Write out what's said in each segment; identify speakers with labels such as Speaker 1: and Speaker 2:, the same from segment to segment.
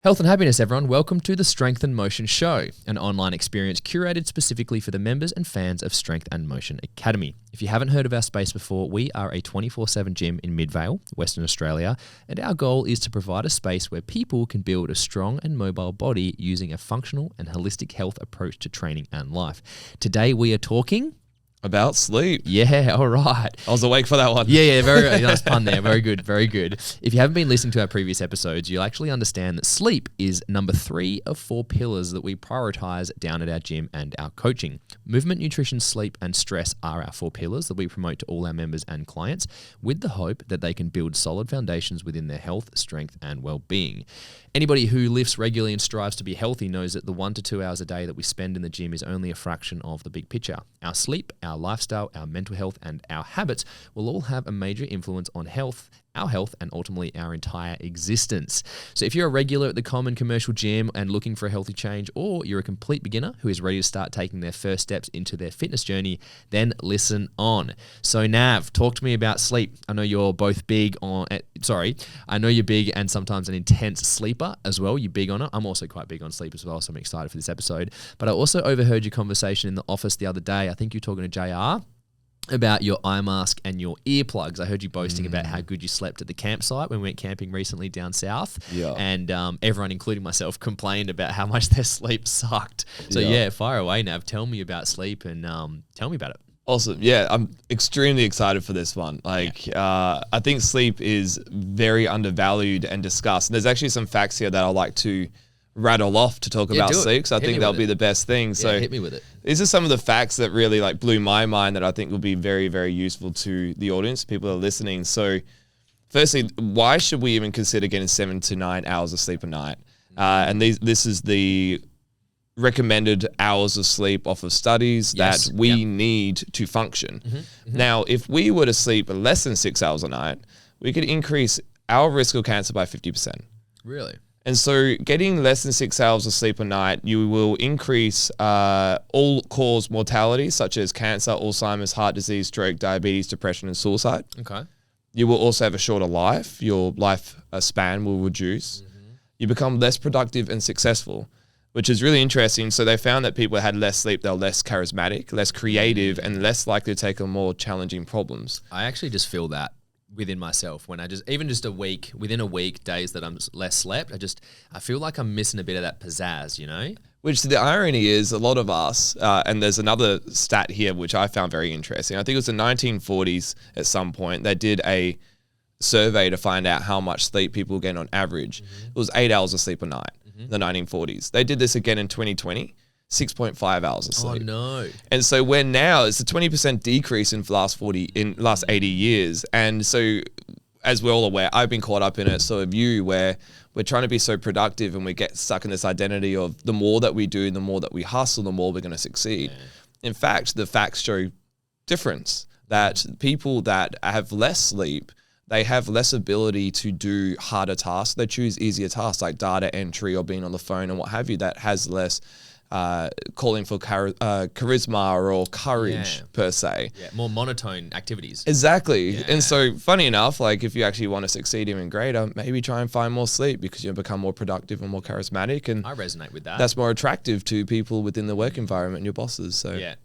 Speaker 1: Health and happiness, everyone. Welcome to the Strength and Motion Show, an online experience curated specifically for the members and fans of Strength and Motion Academy. If you haven't heard of our space before, we are a 24/7 gym in Midvale, Western Australia, and our goal is to provide a space where people can build a strong and mobile body using a functional and holistic health approach to training and life. Today we are talking
Speaker 2: about sleep.
Speaker 1: Yeah, all right.
Speaker 2: I was awake for that one.
Speaker 1: Yeah, very nice pun there. Very good, very good. If you haven't been listening to our previous episodes, you'll actually understand that sleep is number 3 of 4 pillars that we prioritize down at our gym and our coaching. Movement, nutrition, sleep, and stress are our 4 pillars that we promote to all our members and clients with the hope that they can build solid foundations within their health, strength, and well-being. Anybody who lifts regularly and strives to be healthy knows that the 1 to 2 hours a day that we spend in the gym is only a fraction of the big picture. Our sleep, our lifestyle, our mental health, and our habits will all have a major influence on our health, and ultimately our entire existence. So if you're a regular at the common commercial gym and looking for a healthy change, or you're a complete beginner who is ready to start taking their first steps into their fitness journey, then listen on. So Nav, talk to me about sleep. I know you're both big on, I know you're big and sometimes an intense sleeper as well. You're big on it. I'm also quite big on sleep as well, so I'm excited for this episode. But I also overheard your conversation in the office the other day. I think you're talking to JR about your eye mask and your earplugs. I heard you boasting about how good you slept at the campsite when we went camping recently down south.
Speaker 2: Yeah.
Speaker 1: And everyone, including myself, complained about how much their sleep sucked. So yeah, fire away, Nav. Tell me about sleep and tell me about it.
Speaker 2: Awesome. Yeah, I'm extremely excited for this one. I think sleep is very undervalued and discussed. There's actually some facts here that I like to rattle off to talk about sleep, so I think that'll be the best thing. So
Speaker 1: hit me with it.
Speaker 2: These are some of the facts that really blew my mind that I think will be very, very useful to the audience, people that are listening. So firstly, why should we even consider getting 7 to 9 hours of sleep a night? And this is the recommended hours of sleep off of studies that we need to function. Now, if we were to sleep less than 6 hours a night, we could increase our risk of cancer by 50%.
Speaker 1: Really?
Speaker 2: And so getting less than 6 hours of sleep a night, you will increase all-cause mortality, such as cancer, Alzheimer's, heart disease, stroke, diabetes, depression, and suicide.
Speaker 1: Okay.
Speaker 2: You will also have a shorter life. Your life span will reduce. You become less productive and successful, which is really interesting. So they found that people who had less sleep, they were less charismatic, less creative, and less likely to take on more challenging problems.
Speaker 1: I actually just feel that within myself when within a week, days that I'm less slept, I feel like I'm missing a bit of that pizzazz, you know?
Speaker 2: Which the irony is a lot of us, and there's another stat here which I found very interesting. I think it was the 1940s at some point, they did a survey to find out how much sleep people get on average. It was 8 hours of sleep a night in the 1940s. They did this again in 2020. 6.5 hours of sleep.
Speaker 1: Oh no.
Speaker 2: And so it's a 20% decrease in the last 80 years. And so as we're all aware, I've been caught up in it, so have you, where we're trying to be so productive and we get stuck in this identity of the more that we do, the more that we hustle, the more we're going to succeed. Yeah. In fact, the facts show difference, that people that have less sleep, they have less ability to do harder tasks. They choose easier tasks like data entry or being on the phone and what have you, that has less calling for charisma or courage per se.
Speaker 1: Yeah, more monotone activities.
Speaker 2: Exactly.
Speaker 1: Yeah.
Speaker 2: And so funny enough, if you actually want to succeed even greater, maybe try and find more sleep because you'll become more productive and more charismatic. And
Speaker 1: I resonate with that.
Speaker 2: That's more attractive to people within the work environment and your bosses. So
Speaker 1: yeah.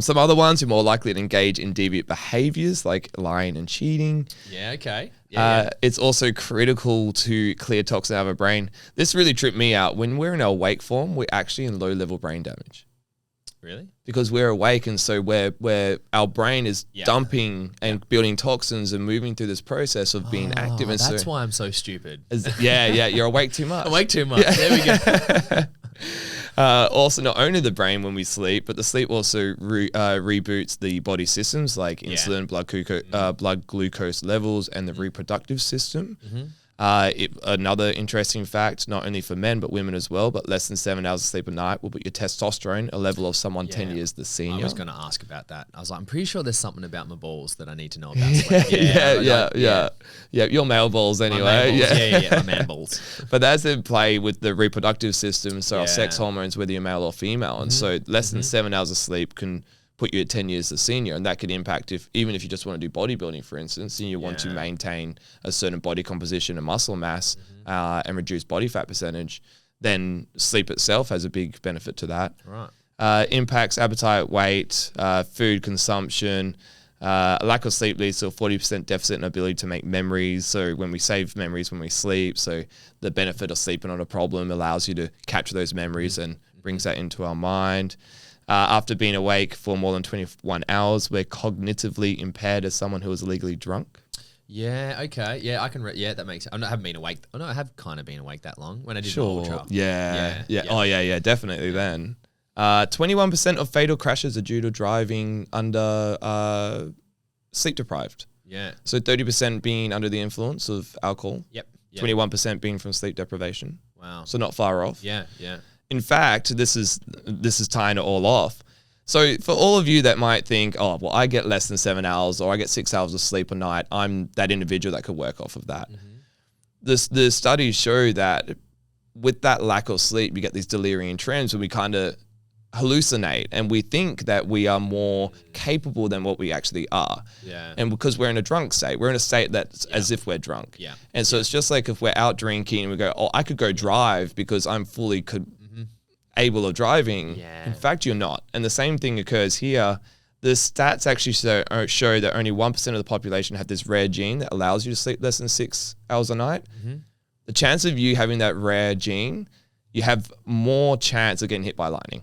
Speaker 2: Some other ones who are more likely to engage in deviant behaviors like lying and cheating.
Speaker 1: Yeah, okay. Yeah.
Speaker 2: It's also critical to clear toxins out of our brain. This really tripped me out. When we're in our awake form, we're actually in low-level brain damage.
Speaker 1: Really?
Speaker 2: Because we're awake, and so where our brain is dumping and building toxins and moving through this process of being active. And
Speaker 1: that's why I'm so stupid.
Speaker 2: You're awake too much.
Speaker 1: Awake too much. Yeah. There we go.
Speaker 2: Also, not only the brain when we sleep, but the sleep also reboots the body systems like insulin, blood glucose levels, and the reproductive system. Another interesting fact, not only for men but women as well, but less than 7 hours of sleep a night will put your testosterone a level of someone 10 years the senior.
Speaker 1: I was going to ask about that. I was like, I'm pretty sure there's something about my balls that I need to know about.
Speaker 2: Yeah, your male balls anyway.
Speaker 1: My man balls.
Speaker 2: But that's in play with the reproductive system, so our sex hormones, whether you're male or female. And so less than 7 hours of sleep can put you at 10 years the senior. And that could impact even if you just want to do bodybuilding, for instance, and you want to maintain a certain body composition and muscle mass and reduce body fat percentage, then sleep itself has a big benefit to that.
Speaker 1: Right.
Speaker 2: Impacts appetite, weight, food consumption. Lack of sleep leads to a 40% deficit in ability to make memories. So when we save memories when we sleep, so the benefit of sleeping on a problem allows you to capture those memories and brings that into our mind. After being awake for more than 21 hours, we're cognitively impaired as someone who is illegally drunk.
Speaker 1: Yeah, okay. Yeah, I can that makes sense. I haven't been awake. I have kind of been awake that long when I did the
Speaker 2: Sure.
Speaker 1: ultra.
Speaker 2: Yeah. Oh, yeah, definitely then. 21% of fatal crashes are due to driving under sleep deprived.
Speaker 1: Yeah.
Speaker 2: So 30% being under the influence of alcohol.
Speaker 1: Yep.
Speaker 2: 21% being from sleep deprivation.
Speaker 1: Wow.
Speaker 2: So not far off.
Speaker 1: Yeah.
Speaker 2: In fact, this is tying it all off. So for all of you that might think, oh, well, I get less than 7 hours or I get 6 hours of sleep a night, I'm that individual that could work off of that. The studies show that with that lack of sleep, you get these delirium trends where we kind of hallucinate and we think that we are more capable than what we actually are.
Speaker 1: Yeah.
Speaker 2: And because we're in a drunk state, we're in a state that's as if we're drunk.
Speaker 1: Yeah.
Speaker 2: And so it's just like if we're out drinking and we go, oh, I could go drive because I'm fully able of driving.
Speaker 1: Yeah.
Speaker 2: In fact, you're not. And the same thing occurs here. The stats actually show that only 1% of the population have this rare gene that allows you to sleep less than 6 hours a night. The chance of you having that rare gene, you have more chance of getting hit by lightning.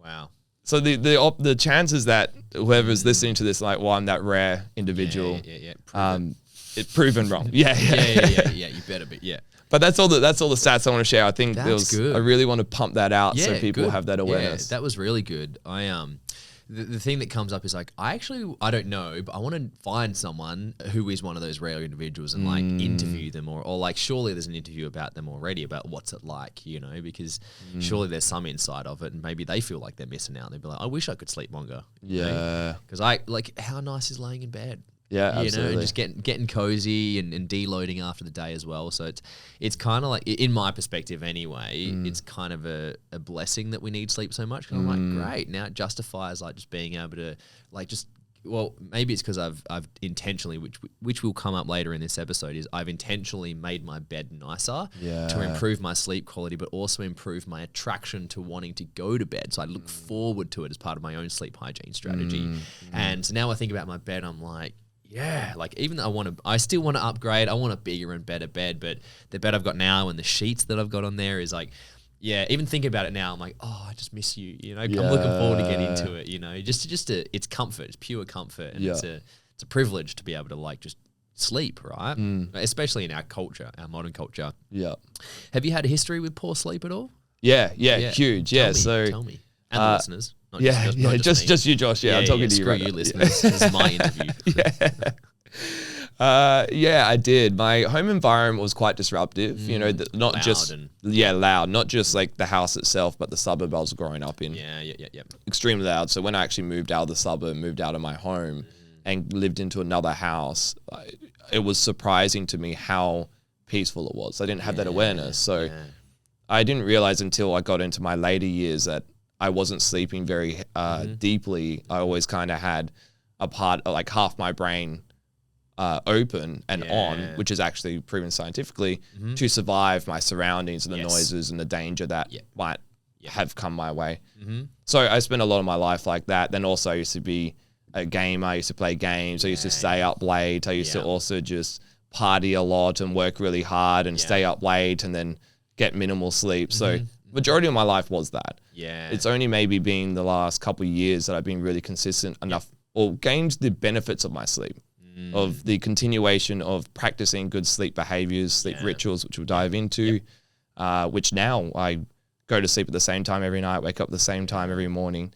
Speaker 1: Wow.
Speaker 2: So the chances that whoever's listening to this, like, well, I'm that rare individual, it's proven wrong. Yeah.
Speaker 1: You better be. Yeah.
Speaker 2: But that's all the stats I want to share. I think
Speaker 1: good.
Speaker 2: I really want to pump that out so people have that awareness.
Speaker 1: Yeah, that was really good. The thing that comes up is like, I don't know, but I want to find someone who is one of those rare individuals and like interview them or like surely there's an interview about them already about what's it like, you know, because surely there's some insight of it and maybe they feel like they're missing out. They'd be like, I wish I could sleep longer.
Speaker 2: Yeah.
Speaker 1: Because how nice is laying in bed?
Speaker 2: Yeah,
Speaker 1: you
Speaker 2: absolutely.
Speaker 1: know, and just getting cozy and deloading after the day as well. So it's kind of like, in my perspective anyway, it's kind of a blessing that we need sleep so much. Because I'm like, great, now it justifies like just being able to like just, well, maybe it's because I've intentionally, which will come up later in this episode, is I've intentionally made my bed nicer to improve my sleep quality, but also improve my attraction to wanting to go to bed. So I look forward to it as part of my own sleep hygiene strategy. And so now I think about my bed, I'm like, yeah, like even though I still want to upgrade. I want a bigger and better bed, but the bed I've got now and the sheets that I've got on there is like, yeah, even thinking about it now, I'm like, oh, I just miss you. You know, I'm looking forward to getting into it. You know, it's comfort, it's pure comfort, and it's a privilege to be able to like just sleep, right? Especially in our culture, our modern culture.
Speaker 2: Yeah.
Speaker 1: Have you had a history with poor sleep at all?
Speaker 2: Yeah, huge. Yeah,
Speaker 1: tell me, and the listeners. Not
Speaker 2: just you, Josh. Yeah, I'm talking to you right now.
Speaker 1: Screw you, listeners. This is my interview.
Speaker 2: I did. My home environment was quite disruptive. You know, not loud, not just like the house itself, but the suburb I was growing up in.
Speaker 1: Yeah.
Speaker 2: Extremely loud. So when I actually moved out of the suburb, moved out of my home, and lived into another house, it was surprising to me how peaceful it was. I didn't have that awareness, so I didn't realize until I got into my later years that I wasn't sleeping very deeply. I always kind of had a part, like half my brain open and on, which is actually proven scientifically to survive my surroundings and the noises and the danger that might have come my way. So I spent a lot of my life like that. Then also I used to be a gamer. I used to play games. I used to stay up late. I used to also just party a lot and work really hard and stay up late and then get minimal sleep. So majority of my life was that.
Speaker 1: Yeah.
Speaker 2: It's only maybe been the last couple of years that I've been really consistent enough or gained the benefits of my sleep, of the continuation of practicing good sleep behaviors, sleep rituals, which we'll dive into, which now I go to sleep at the same time every night, wake up at the same time every morning.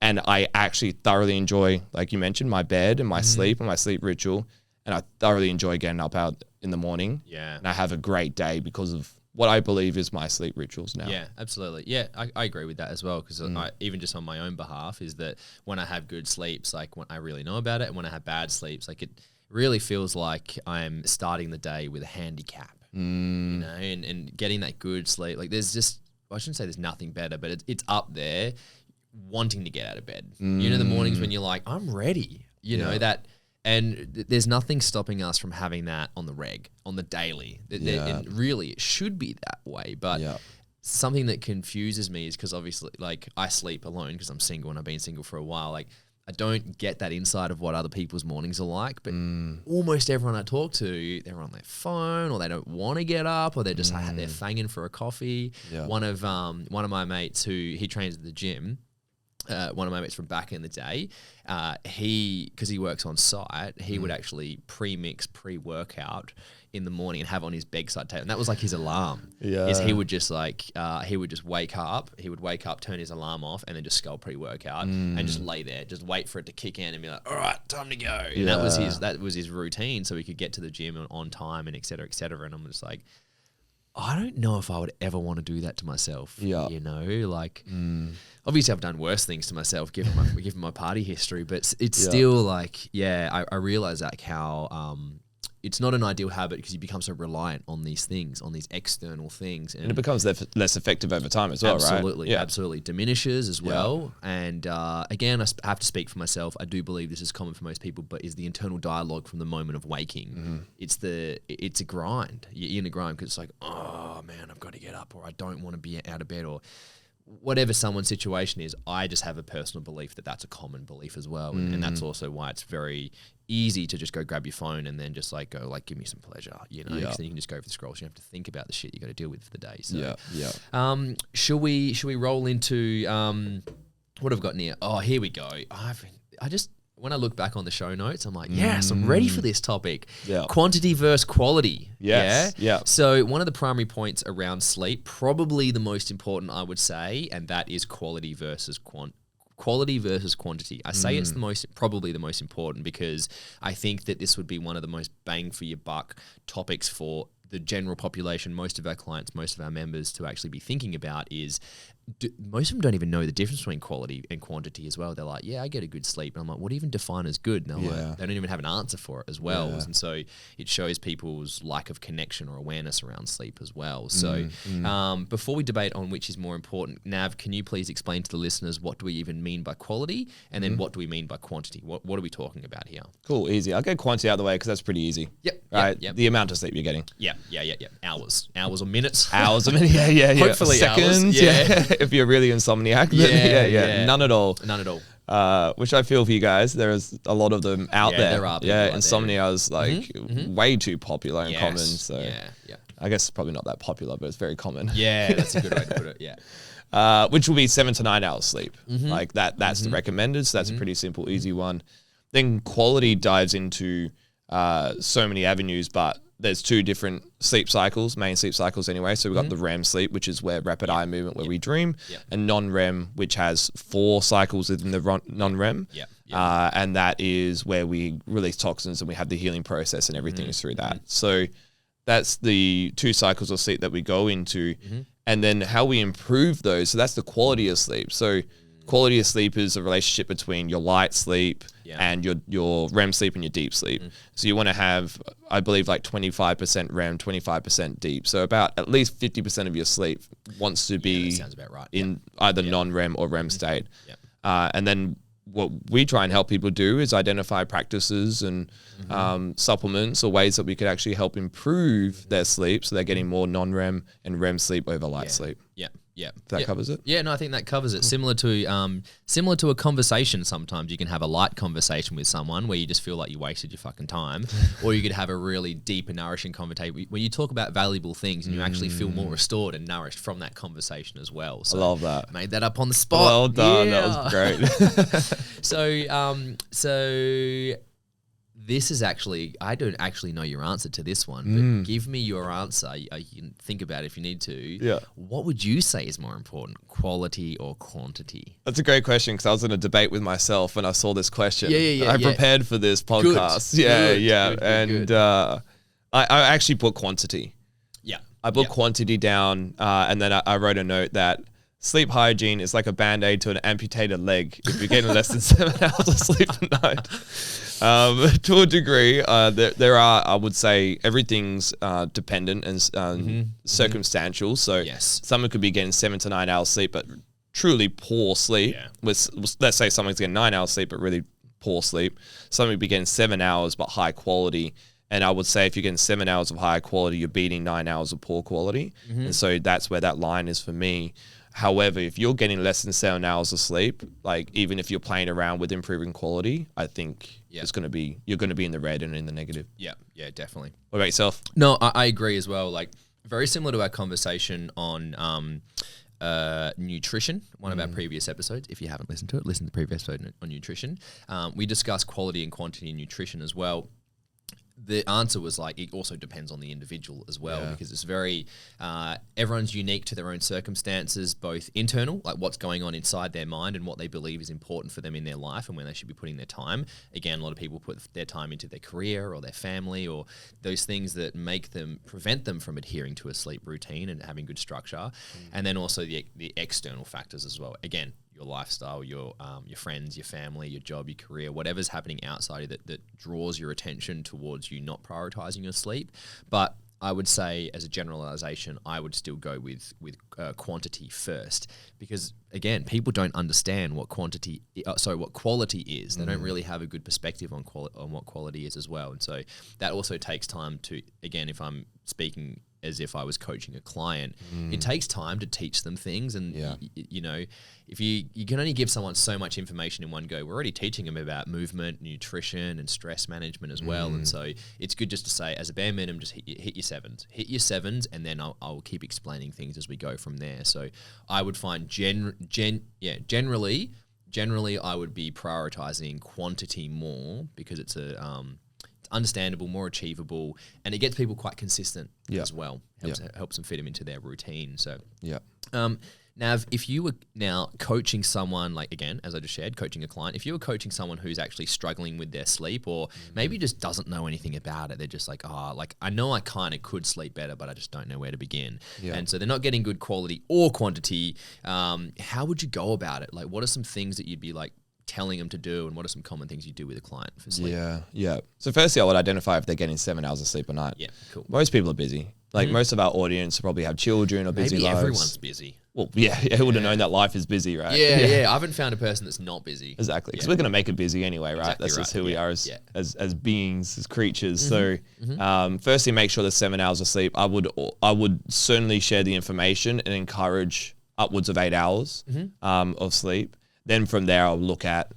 Speaker 2: And I actually thoroughly enjoy, like you mentioned, my bed and my sleep and my sleep ritual. And I thoroughly enjoy getting up out in the morning.
Speaker 1: Yeah.
Speaker 2: And I have a great day because of what I believe is my sleep rituals now.
Speaker 1: Yeah, absolutely. Yeah, I agree with that as well because even just on my own behalf is that when I have good sleeps, like when I really know about it, and when I have bad sleeps, like it really feels like I'm starting the day with a handicap, you know, and getting that good sleep. Like there's just, I shouldn't say there's nothing better, but it's up there. wanting to get out of bed. You know, the mornings when you're like, I'm ready. You know that. And there's nothing stopping us from having that on the daily. And really, it should be that way. But something that confuses me is because obviously, like, I sleep alone because I'm single and I've been single for a while. Like, I don't get that insight of what other people's mornings are like. But almost everyone I talk to, they're on their phone or they don't want to get up or they're just they're fanging for a coffee. Yeah. One of my mates he trains at the gym. One of my mates from back in the day, because he works on site, he would actually pre-mix pre-workout in the morning and have on his bedside table, and that was like his alarm. Is he would just wake up, turn his alarm off, and then just skull pre-workout and just lay there, just wait for it to kick in and be like, all right, time to go. And that was his routine, so he could get to the gym on time and et cetera, et cetera. And I'm just like, I don't know if I would ever want to do that to myself. Yeah. You know, like obviously I've done worse things to myself given my party history, but it's still like, I realize like how it's not an ideal habit because you become so reliant on these things, on these external things. And
Speaker 2: it becomes less effective over time as well,
Speaker 1: absolutely,
Speaker 2: right?
Speaker 1: Absolutely. Diminishes as well. And again, I have to speak for myself. I do believe this is common for most people, but is the internal dialogue from the moment of waking. It's a grind. You're in a grind because it's like, oh man, I've got to get up, or I don't want to be out of bed, or whatever someone's situation is. I just have a personal belief that that's a common belief as well. And that's also why it's very easy to just go grab your phone and then just like go like, give me some pleasure, you know, because then you can just go for the scrolls. You don't have to think about the shit you got to deal with for the day. So, should we roll into what have we got near? Oh, here we go. When I look back on the show notes, I'm like, yes, I'm ready for this topic. Yeah. Quantity versus quality.
Speaker 2: Yes.
Speaker 1: Yeah. So one of the primary points around sleep, probably the most important, I would say, and that is quality versus quantity. I say it's probably the most important because I think that this would be one of the most bang for your buck topics for the general population, most of our clients, most of our members to actually be thinking about is most of them don't even know the difference between quality and quantity as well. They're like, yeah, I get a good sleep. And I'm like, what do you even define as good? And like, they don't even have an answer for it as well. And so it shows people's lack of connection or awareness around sleep as well. So before we debate on which is more important, Nav, can you please explain to the listeners what do we even mean by quality and then what do we mean by quantity? What are we talking about here?
Speaker 2: Cool, easy. I'll get quantity out of the way because that's pretty easy.
Speaker 1: Yep.
Speaker 2: Right?
Speaker 1: Yep.
Speaker 2: The amount of sleep you're getting.
Speaker 1: Yeah. Hours or minutes.
Speaker 2: Hours or minutes. Yeah.
Speaker 1: Hopefully
Speaker 2: seconds.
Speaker 1: Hours. Yeah.
Speaker 2: If you're really insomniac. Yeah. None at all. Which I feel for you guys. There's a lot of them out there.
Speaker 1: There are people out
Speaker 2: insomnia
Speaker 1: there.
Speaker 2: is like way too popular and common. So
Speaker 1: yeah.
Speaker 2: I guess it's probably not that popular, but it's very common.
Speaker 1: Yeah, that's a good way to put it. Yeah.
Speaker 2: Which will be 7 to 9 hours sleep. Like that's the recommended. So that's a pretty simple, easy one. Then quality dives into so many avenues, but there's 2 different sleep cycles, main sleep cycles anyway. So we've got the REM sleep, which is where rapid eye movement, where we dream, and non-REM, which has 4 cycles within the non-REM. And that is where we release toxins and we have the healing process and everything is through that. So that's the 2 cycles of sleep that we go into. And then how we improve those. So that's the quality of sleep. So quality of sleep is a relationship between your light sleep and your REM sleep and your deep sleep. So you want to have, I believe, like 25% REM, 25% deep. So about at least 50% of your sleep wants to be
Speaker 1: sounds about right.
Speaker 2: in either non-REM or REM state. And then what we try and help people do is identify practices and supplements or ways that we could actually help improve their sleep so they're getting more non-REM and REM sleep over light sleep. That covers it?
Speaker 1: Yeah, no, I think that covers it. Similar to a conversation sometimes. You can have a light conversation with someone where you just feel like you wasted your fucking time. Or you could have a really deep and nourishing conversation where you talk about valuable things and you actually feel more restored and nourished from that conversation as well. So
Speaker 2: I love that.
Speaker 1: Made that up on the spot.
Speaker 2: Well done. That was great.
Speaker 1: So this is actually, I don't actually know your answer to this one, but give me your answer. You can think about it if you need to.
Speaker 2: Yeah.
Speaker 1: What would you say is more important, quality or quantity?
Speaker 2: That's a great question because I was in a debate with myself when I saw this question.
Speaker 1: I
Speaker 2: prepared for this podcast. Good. I actually put quantity.
Speaker 1: Yeah.
Speaker 2: I put quantity down and then I wrote a note that sleep hygiene is like a band-aid to an amputated leg if you're getting less than 7 hours of sleep a night. To a degree, there are, I would say, everything's dependent and circumstantial. So someone could be getting 7 to 9 hours sleep, but truly poor sleep,
Speaker 1: Yeah.
Speaker 2: let's say someone's getting 9 hours sleep but really poor sleep, somebody would be getting 7 hours but high quality. And I would say if you're getting 7 hours of high quality, you're beating 9 hours of poor quality. And so that's where that line is for me. However, if you're getting less than 7 hours of sleep, like even if you're playing around with improving quality, I think you're going to be in the red and in the negative.
Speaker 1: Yeah, definitely.
Speaker 2: What about yourself?
Speaker 1: No, I agree as well. Like very similar to our conversation on nutrition, one of our previous episodes. If you haven't listened to it, listen to the previous episode on nutrition. We discussed quality and quantity in nutrition as well. The answer was like, it also depends on the individual as well, because it's very, everyone's unique to their own circumstances, both internal, like what's going on inside their mind and what they believe is important for them in their life and when they should be putting their time. Again, a lot of people put their time into their career or their family or those things that prevent them from adhering to a sleep routine and having good structure. And then also the external factors as well. Again, your lifestyle, your friends, your family, your job, your career, whatever's happening outside of that draws your attention towards you not prioritizing your sleep. But I would say, as a generalization, I would still go with quantity first, because again, people don't understand what quality is. They don't really have a good perspective on what quality is as well, and so that also takes time to. Again, if I'm speaking as if I was coaching a client, it takes time to teach them things, and you know, if you can only give someone so much information in one go. We're already teaching them about movement, nutrition, and stress management as well, and so it's good just to say, as a bare minimum, just hit your sevens, and then I'll keep explaining things as we go from there. So I would find generally I would be prioritizing quantity more, because it's understandable, more achievable, and it gets people quite consistent as well. Helps them fit them into their routine. So Nav, if you were now coaching someone, like again, as I just shared, coaching a client, if you were coaching someone who's actually struggling with their sleep, or maybe just doesn't know anything about it, they're just like, like I know I kind of could sleep better, but I just don't know where to begin. And so they're not getting good quality or quantity. How would you go about it? Like, what are some things that you'd be like telling them to do, and what are some common things you do with a client for sleep?
Speaker 2: So firstly, I would identify if they're getting 7 hours of sleep a night.
Speaker 1: Cool.
Speaker 2: Most people are busy. Like most of our audience probably have children or busy
Speaker 1: Maybe
Speaker 2: lives.
Speaker 1: Everyone's busy.
Speaker 2: Well, who would have known that life is busy, right?
Speaker 1: I haven't found a person that's not busy.
Speaker 2: Exactly, because we're going to make it busy anyway, right?
Speaker 1: Exactly
Speaker 2: That's just who we are as beings, as creatures.
Speaker 1: Mm-hmm.
Speaker 2: So, firstly, make sure there's 7 hours of sleep. I would certainly share the information and encourage upwards of 8 hours of sleep. Then from there, I'll look at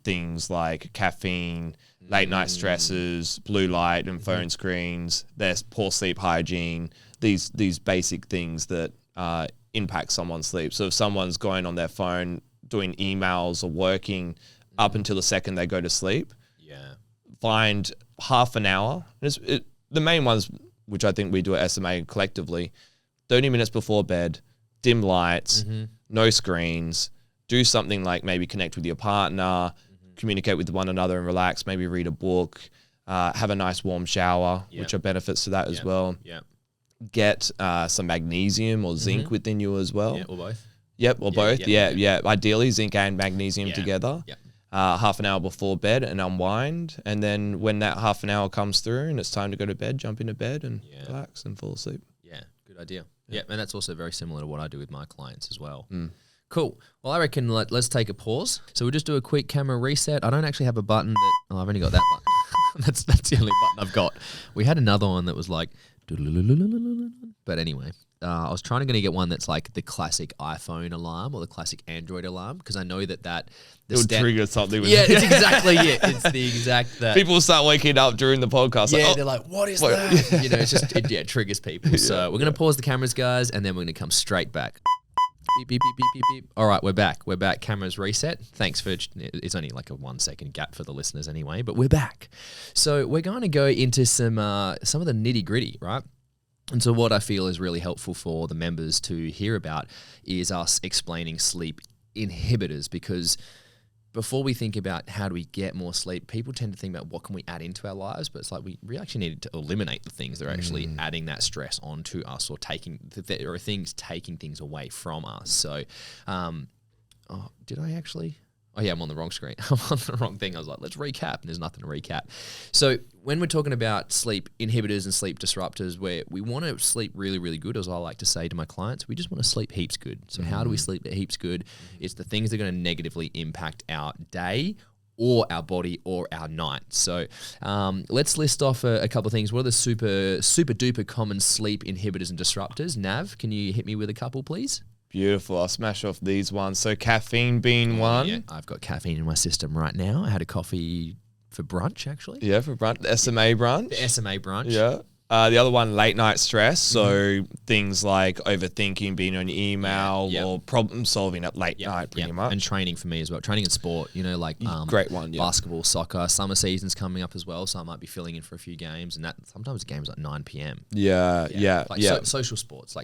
Speaker 2: things like caffeine, late night stresses, blue light and phone screens. There's poor sleep hygiene. These basic things that impact someone's sleep. So if someone's going on their phone, doing emails or working up until the second they go to sleep, find half an hour. The main ones, which I think we do at SMA collectively, 30 minutes before bed, dim lights, no screens. Do something like maybe connect with your partner, communicate with one another and relax, maybe read a book, have a nice warm shower, which are benefits to that as well. Get some magnesium or zinc within you as well.
Speaker 1: Or both.
Speaker 2: Or both. Ideally, zinc and magnesium together. Half an hour before bed and unwind. And then when that half an hour comes through and it's time to go to bed, jump into bed and relax and fall asleep.
Speaker 1: Yeah, good idea. And that's also very similar to what I do with my clients as well. Cool. Well, I reckon let's take a pause. So we'll just do a quick camera reset. I don't actually have a button that... Oh, I've only got that button. that's the only button I've got. We had another one that was like... But anyway, I was trying to get one that's like the classic iPhone alarm or the classic Android alarm, because I know that
Speaker 2: it would trigger something.
Speaker 1: It's exactly it. It's the exact that.
Speaker 2: People start waking up during the podcast.
Speaker 1: They're like, what is that? It's just, it triggers people. So we're going to pause the cameras, guys, and then we're going to come straight back. Beep, beep, beep, beep, beep, beep. All right, we're back. Cameras reset. Thanks for... It's only like a 1 second gap for the listeners anyway, but we're back. So we're going to go into some of the nitty gritty, right? And so what I feel is really helpful for the members to hear about is us explaining sleep inhibitors, because before we think about how do we get more sleep, people tend to think about what can we add into our lives, but it's like we actually need to eliminate the things that are actually adding that stress onto us, or taking things away from us. So, did I actually? Oh yeah, I'm on the wrong screen. I'm on the wrong thing. I was like, let's recap, and there's nothing to recap. So when we're talking about sleep inhibitors and sleep disruptors, where we want to sleep really, really good, as I like to say to my clients, we just want to sleep heaps good. So how do we sleep heaps good? It's the things that are going to negatively impact our day or our body or our night. So let's list off a couple of things. What are the super duper common sleep inhibitors and disruptors? Nav, can you hit me with a couple, please?
Speaker 2: Beautiful. I'll smash off these ones. So caffeine being one.
Speaker 1: Yeah, I've got caffeine in my system right now. I had a coffee for brunch, actually.
Speaker 2: Yeah, for brunch. The SMA brunch.
Speaker 1: The SMA brunch.
Speaker 2: Yeah. The other one, late night stress. So things like overthinking, being on email, or problem solving at late night, pretty much.
Speaker 1: And training for me as well. Training and sport, like
Speaker 2: great one,
Speaker 1: basketball, soccer. Summer season's coming up as well, so I might be filling in for a few games. And that sometimes the game's like 9 p.m. Social sports,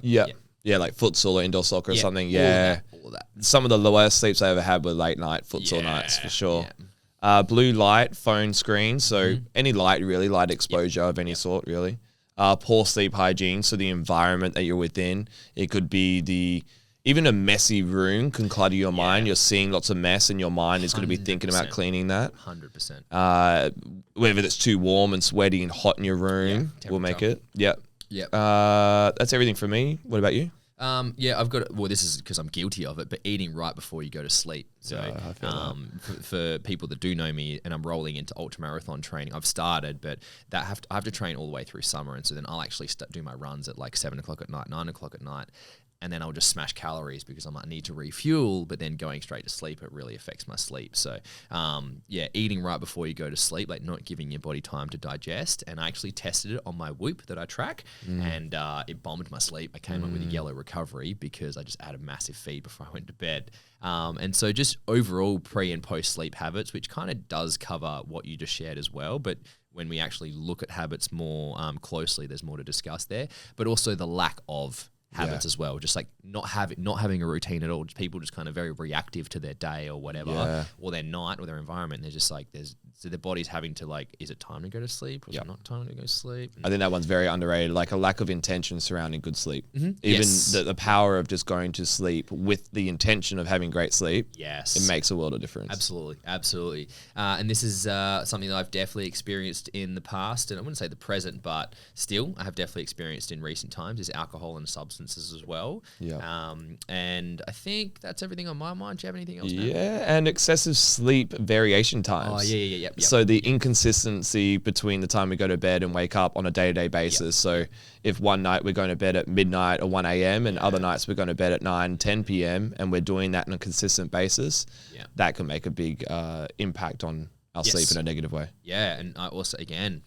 Speaker 2: Yeah, like futsal or indoor soccer or something.
Speaker 1: All of that.
Speaker 2: Some of the lowest sleeps I ever had were late night futsal nights for sure. Blue light, phone screen. So any light, really, light exposure of any sort, really. Poor sleep hygiene. So the environment that you're within. It could be even a messy room can clutter your mind. You're seeing lots of mess and your mind is going to be thinking about cleaning that.
Speaker 1: 100%.
Speaker 2: Whether it's too warm and sweaty and hot in your room will make it. Yep. That's everything for me. What about you?
Speaker 1: I've got. Well, this is because I'm guilty of it, but eating right before you go to sleep. So, for people that do know me, and I'm rolling into ultramarathon training, I've started, but I have to train all the way through summer, and so then I'll actually do my runs at like 7 o'clock at night, 9 o'clock at night. And then I'll just smash calories because I might need to refuel, but then going straight to sleep, it really affects my sleep. So, eating right before you go to sleep, like not giving your body time to digest. And I actually tested it on my Whoop that I track, and it bombed my sleep. I came up with a yellow recovery because I just had a massive feed before I went to bed. And so just overall pre and post sleep habits, which kind of does cover what you just shared as well, but when we actually look at habits more closely, there's more to discuss there, but also the lack of habits as well, just like not having a routine at all. People just kind of very reactive to their day or whatever, or their night or their environment. They're just like, so their body's having to like, is it time to go to sleep? Or is it not time to go to sleep?
Speaker 2: I think that one's very underrated, like a lack of intention surrounding good sleep. Even the power of just going to sleep with the intention of having great sleep.
Speaker 1: Yes.
Speaker 2: It makes a world of difference.
Speaker 1: Absolutely. And this is something that I've definitely experienced in the past, and I wouldn't say the present, but still I have definitely experienced in recent times, is alcohol and substances as well. And I think that's everything on my mind. Do you have anything else?
Speaker 2: And excessive sleep variation times. So the inconsistency between the time we go to bed and wake up on a day-to-day basis. So if one night we're going to bed at midnight or 1 a.m. and other nights we're going to bed at 9, 10 p.m. and we're doing that on a consistent basis, that can make a big impact on our sleep in a negative way.
Speaker 1: And I also, again,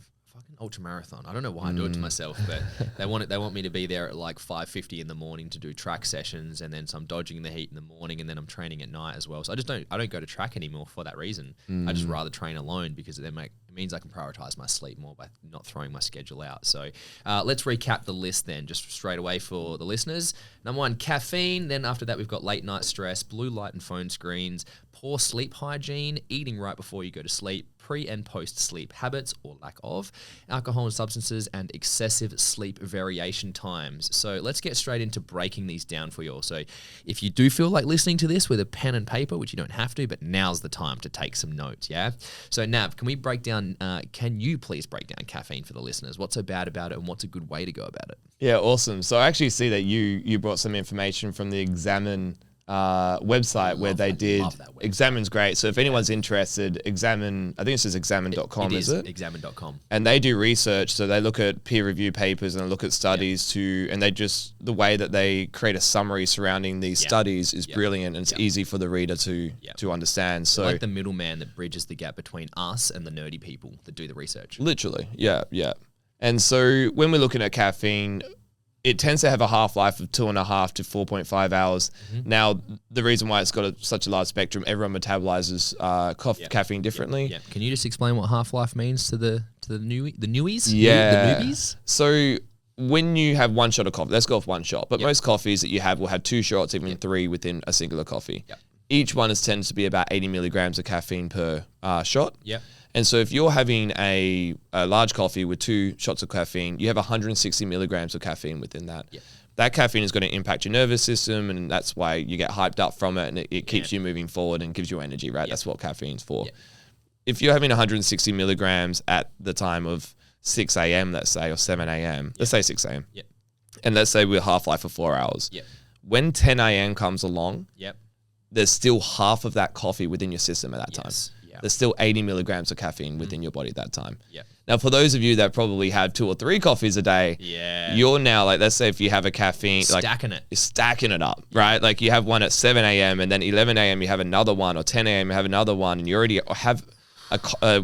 Speaker 1: ultramarathon. I don't know why I do it to myself, but they want me to be there at like 5:50 in the morning to do track sessions, and then so I'm dodging the heat in the morning, and then I'm training at night as well. So I don't go to track anymore for that reason. I just rather train alone because it means I can prioritize my sleep more by not throwing my schedule out. So let's recap the list then, just straight away for the listeners. Number 1, caffeine. Then after that, we've got late night stress, blue light and phone screens, poor sleep hygiene, eating right before you go to sleep, pre and post sleep habits or lack of, alcohol and substances, and excessive sleep variation times. So let's get straight into breaking these down for you all. So if you do feel like listening to this with a pen and paper, which you don't have to, but now's the time to take some notes, yeah? So Nav, can you please break down caffeine for the listeners? What's so bad about it and what's a good way to go about it?
Speaker 2: Yeah, awesome. So I actually see that you brought some information from the Examine website where they did. Examine's great. So if anyone's interested, Examine, I think it says examine.com, is it?
Speaker 1: Examine.com.
Speaker 2: And they do research. So they look at peer review papers and they look at studies and the way that they create a summary surrounding these studies is brilliant, and it's easy for the reader to understand. So
Speaker 1: like the middleman that bridges the gap between us and the nerdy people that do the research.
Speaker 2: Literally. Yeah. And so when we're looking at caffeine, it tends to have a half-life of 2.5 to 4.5 hours. Now, the reason why it's got such a large spectrum, everyone metabolizes caffeine differently.
Speaker 1: Can you just explain what half-life means to the newies?
Speaker 2: Yeah.
Speaker 1: The newbies?
Speaker 2: So when you have one shot of coffee, let's go off one shot, but most coffees that you have will have 2 shots, even 3 within a singular coffee. Each one tends to be about 80 milligrams of caffeine per shot. And so if you're having a large coffee with 2 shots of caffeine, you have 160 milligrams of caffeine within that. that caffeine is going to impact your nervous system, and that's why you get hyped up from it, and it keeps you moving forward and gives you energy, right? That's what caffeine's for. If you're having 160 milligrams at the time of 6 a.m., let's say, or 7 a.m., let's say 6 a.m., and let's say we're half-life for 4 hours. When 10 a.m. comes along, there's still half of that coffee within your system at that time. There's still 80 milligrams of caffeine within your body at that time. Now, for those of you that probably have 2 or 3 coffees a day, you're now like, let's say if you have a caffeine,
Speaker 1: Stacking
Speaker 2: you're stacking it up, right? Like you have one at 7 a.m. and then 11 a.m. you have another one, or 10 a.m. you have another one, and you already have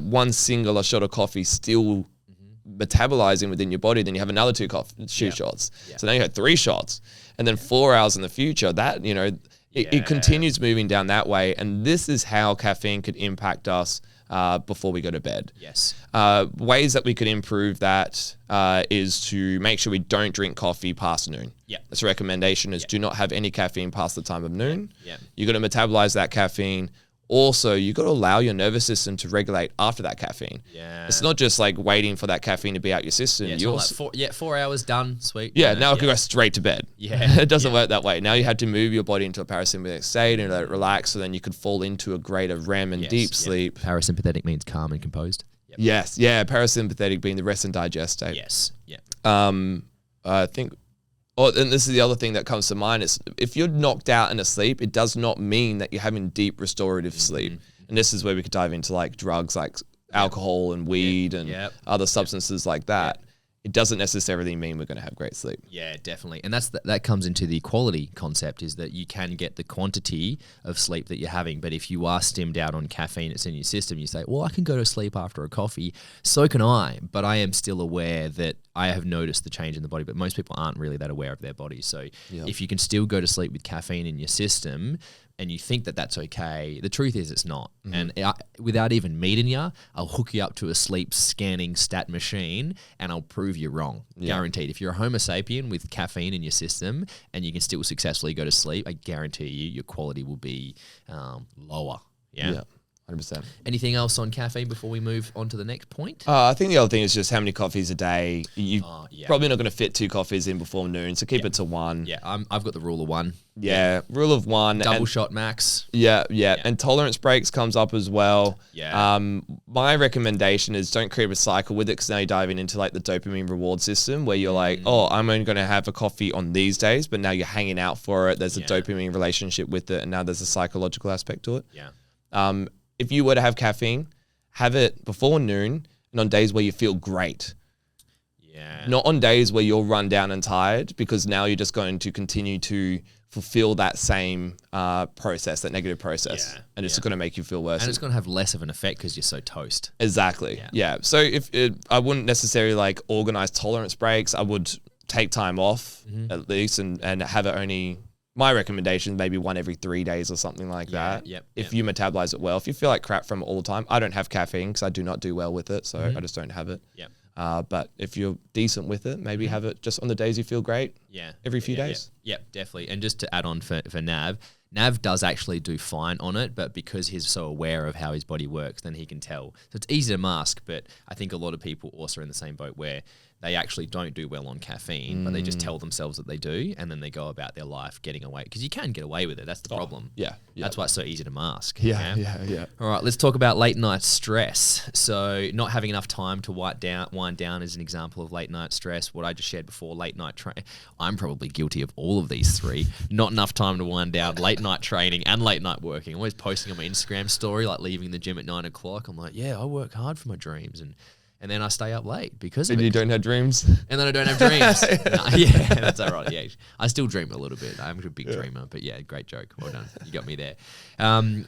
Speaker 2: one singular shot of coffee still metabolizing within your body. Then you have another 2 shots. So now you have 3 shots, and then 4 hours in the future, that, you know, it continues moving down that way. And this is how caffeine could impact us before we go to bed. Ways that we could improve that is to make sure we don't drink coffee past noon. That's a recommendation, is do not have any caffeine past the time of noon. You're going to metabolize that caffeine. Also, you got to allow your nervous system to regulate after that caffeine. It's not just like waiting for that caffeine to be out your system.
Speaker 1: You're like 4 hours done, sweet.
Speaker 2: Now I could go straight to bed. It doesn't work that way. Now you have to move your body into a parasympathetic state and let it relax, so then you could fall into a greater REM and deep sleep.
Speaker 1: Parasympathetic means calm and composed.
Speaker 2: Parasympathetic being the rest and digest state. I think... and this is the other thing that comes to mind, is if you're knocked out and asleep, it does not mean that you're having deep restorative sleep. And this is where we could dive into like drugs like alcohol and weed and other substances like that. It doesn't necessarily mean we're going to have great sleep.
Speaker 1: Yeah, definitely. And that comes into the quality concept, is that you can get the quantity of sleep that you're having. But if you are stimmed out on caffeine that's in your system, you say, well, I can go to sleep after a coffee. So can I. But I am still aware that I have noticed the change in the body. But most people aren't really that aware of their body. So if you can still go to sleep with caffeine in your system, and you think that that's okay, the truth is it's not. And without even meeting you, I'll hook you up to a sleep scanning stat machine and I'll prove you wrong. Guaranteed. If you're a Homo sapien with caffeine in your system and you can still successfully go to sleep, I guarantee you your quality will be lower.
Speaker 2: 100%.
Speaker 1: Anything else on caffeine before we move on to the next point?
Speaker 2: I think the other thing is just how many coffees a day. You're probably not going to fit 2 coffees in before noon, so keep it to 1.
Speaker 1: I've got the rule of 1.
Speaker 2: Rule of 1.
Speaker 1: Double shot max.
Speaker 2: And tolerance breaks comes up as well. My recommendation is don't create a cycle with it, because now you're diving into like the dopamine reward system where you're like, oh, I'm only going to have a coffee on these days, but now you're hanging out for it. There's a dopamine relationship with it, and now there's a psychological aspect to it. If you were to have caffeine, have it before noon and on days where you feel great. Not on days where you're run down and tired, because now you're just going to continue to fulfill that same process, that negative process. And it's going to make you feel worse.
Speaker 1: And it's going to have less of an effect because you're so toast.
Speaker 2: Exactly. So I wouldn't necessarily like organize tolerance breaks. I would take time off at least and have it only... My recommendation, maybe 1 every 3 days or something like that. If you metabolize it well. If you feel like crap from it all the time, I don't have caffeine because I do not do well with it. So I just don't have it. But if you're decent with it, maybe have it just on the days you feel great. Every few days.
Speaker 1: Definitely. And just to add on for Nav does actually do fine on it, but because he's so aware of how his body works, then he can tell. So it's easy to mask, but I think a lot of people also are in the same boat where they actually don't do well on caffeine, but they just tell themselves that they do, and then they go about their life getting away. Because you can get away with it. That's the problem. That's why it's so easy to mask. All right, let's talk about late night stress. So not having enough time to wind down is an example of late night stress. What I just shared before, late night training. I'm probably guilty of all of these 3. Not enough time to wind down, late night training and late night working. I'm always posting on my Instagram story, like leaving the gym at 9 o'clock. I'm like, I work hard for my dreams. And then I stay up late because of it.
Speaker 2: And you don't have dreams?
Speaker 1: And then I don't have dreams. No, that's all right. Yeah, I still dream a little bit. I'm a big dreamer, but great joke. Well done. You got me there.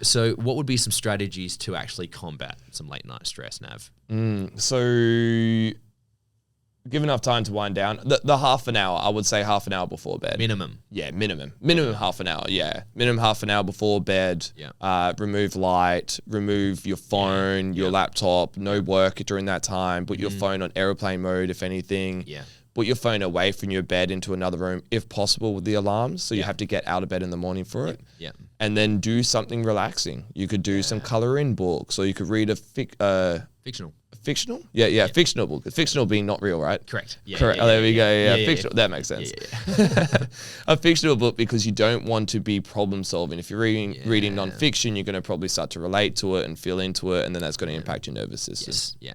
Speaker 1: So what would be some strategies to actually combat some late night stress, Nav?
Speaker 2: So give enough time to wind down. The half an hour, I would say half an hour before bed.
Speaker 1: Minimum.
Speaker 2: Minimum half an hour, Minimum half an hour before bed. Remove light, remove your phone, your laptop, no work during that time. Put your phone on airplane mode, if anything. Put your phone away from your bed into another room, if possible, with the alarms. So you have to get out of bed in the morning for it. And then do something relaxing. You could do some color in books, or you could read a fictional fictional? Yeah, fictional book. Fictional being not real, right?
Speaker 1: Correct. Yeah,
Speaker 2: correct.
Speaker 1: Yeah,
Speaker 2: there we go. Yeah,
Speaker 1: yeah,
Speaker 2: fictional. That makes sense. A fictional book because you don't want to be problem solving. If you're reading non-fiction, you're going to probably start to relate to it and feel into it, and then that's going to impact your nervous system.
Speaker 1: Yes.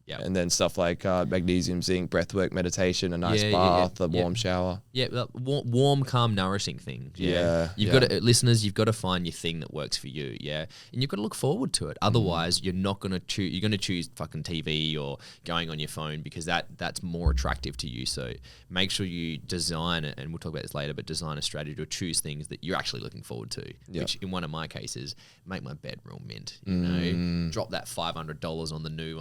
Speaker 1: Yeah.
Speaker 2: And then stuff like magnesium, zinc, breathwork, meditation, a nice bath, a warm shower.
Speaker 1: Yeah, warm, calm, nourishing things. You've got to, listeners. You've got to find your thing that works for you. Yeah, and you've got to look forward to it. Otherwise, you're not going to choose. You're going to choose fucking TV or going on your phone because that's more attractive to you. So make sure you design it, and we'll talk about this later. But design a strategy or choose things that you're actually looking forward to. Which, in one of my cases, make my bed real mint. You know, drop that $500 on the new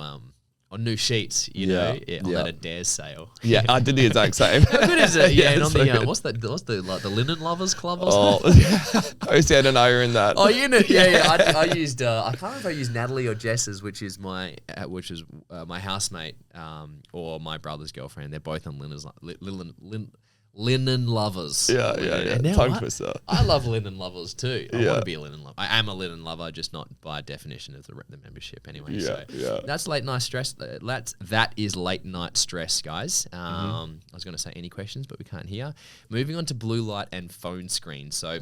Speaker 1: on new sheets, on that Adair's sale.
Speaker 2: Yeah, I did the exact same.
Speaker 1: How good is it? Yeah, and on the what's the like the Linen Lovers Club or something?
Speaker 2: Ocean and I are in that.
Speaker 1: Oh, you know, I used I can't remember if I used Natalie or Jess's, which is my housemate or my brother's girlfriend. They're both on Linen Lovers.
Speaker 2: Yeah. Tongue twister.
Speaker 1: I love Linen Lovers too. I want to be a linen lover. I am a linen lover, just not by definition of the membership anyway. That's late night stress. That is late night stress, guys. I was going to say any questions, but we can't hear. Moving on to blue light and phone screen. So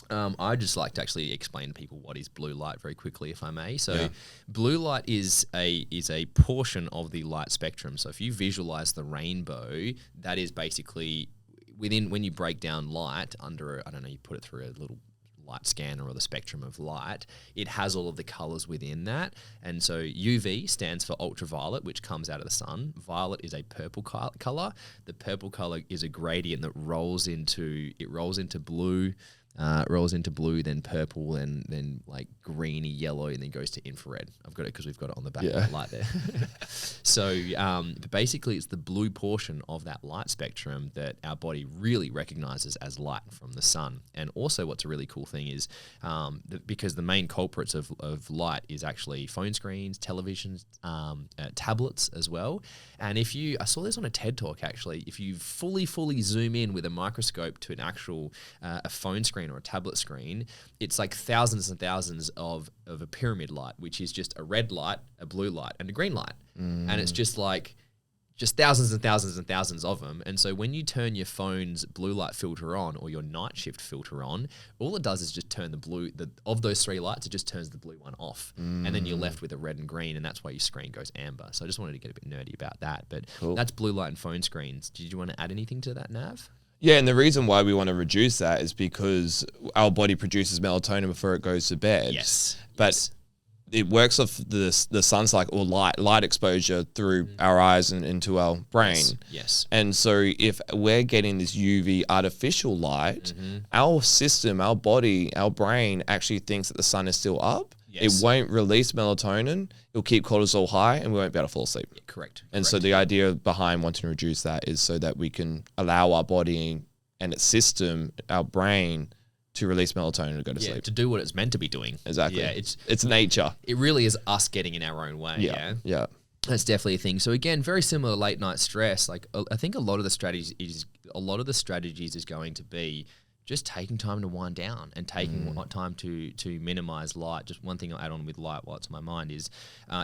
Speaker 1: I just like to actually explain to people what is blue light very quickly, if I may. So blue light is a portion of the light spectrum. So if you visualize the rainbow, that is basically when you break down light under, you put it through a little light scanner or the spectrum of light, it has all of the colors within that. And so UV stands for ultraviolet, which comes out of the sun. Violet is a purple color. The purple color is a gradient that rolls into blue, then purple, then like greeny yellow, and then goes to infrared. I've got it because we've got it on the back of the light there. So but basically it's the blue portion of that light spectrum that our body really recognizes as light from the sun. And also what's a really cool thing is because the main culprits of light is actually phone screens, televisions, tablets as well. And I saw this on a TED Talk actually, if you fully zoom in with a microscope to an actual a phone screen or a tablet screen, it's like thousands and thousands of a pyramid light, which is just a red light, a blue light, and a green light. And it's just thousands and thousands and thousands of them. And so when you turn your phone's blue light filter on or your night shift filter on, all it does is just turn of those three lights, it just turns the blue one off. And then you're left with a red and green, and that's why your screen goes amber. So I just wanted to get a bit nerdy about that. But that's blue light and phone screens. Did you want to add anything to that, Nav?
Speaker 2: Yeah, and the reason why we want to reduce that is because our body produces melatonin before it goes to bed. But it works off the sun cycle or light exposure through our eyes and into our brain.
Speaker 1: Yes.
Speaker 2: And so if we're getting this UV artificial light, our system, our body, our brain actually thinks that the sun is still up. It won't release melatonin. It'll keep cortisol high, and we won't be able to fall asleep.
Speaker 1: Yeah, correct.
Speaker 2: And so the idea behind wanting to reduce that is so that we can allow our body and its system, our brain, to release melatonin to go to sleep.
Speaker 1: To do what it's meant to be doing.
Speaker 2: Exactly.
Speaker 1: Yeah,
Speaker 2: it's nature.
Speaker 1: It really is us getting in our own way.
Speaker 2: Yeah.
Speaker 1: That's definitely a thing. So again, very similar to late night stress. Like I think a lot of the strategies is going to be just taking time to wind down and taking time to minimize light. Just one thing I'll add on with light while it's on my mind is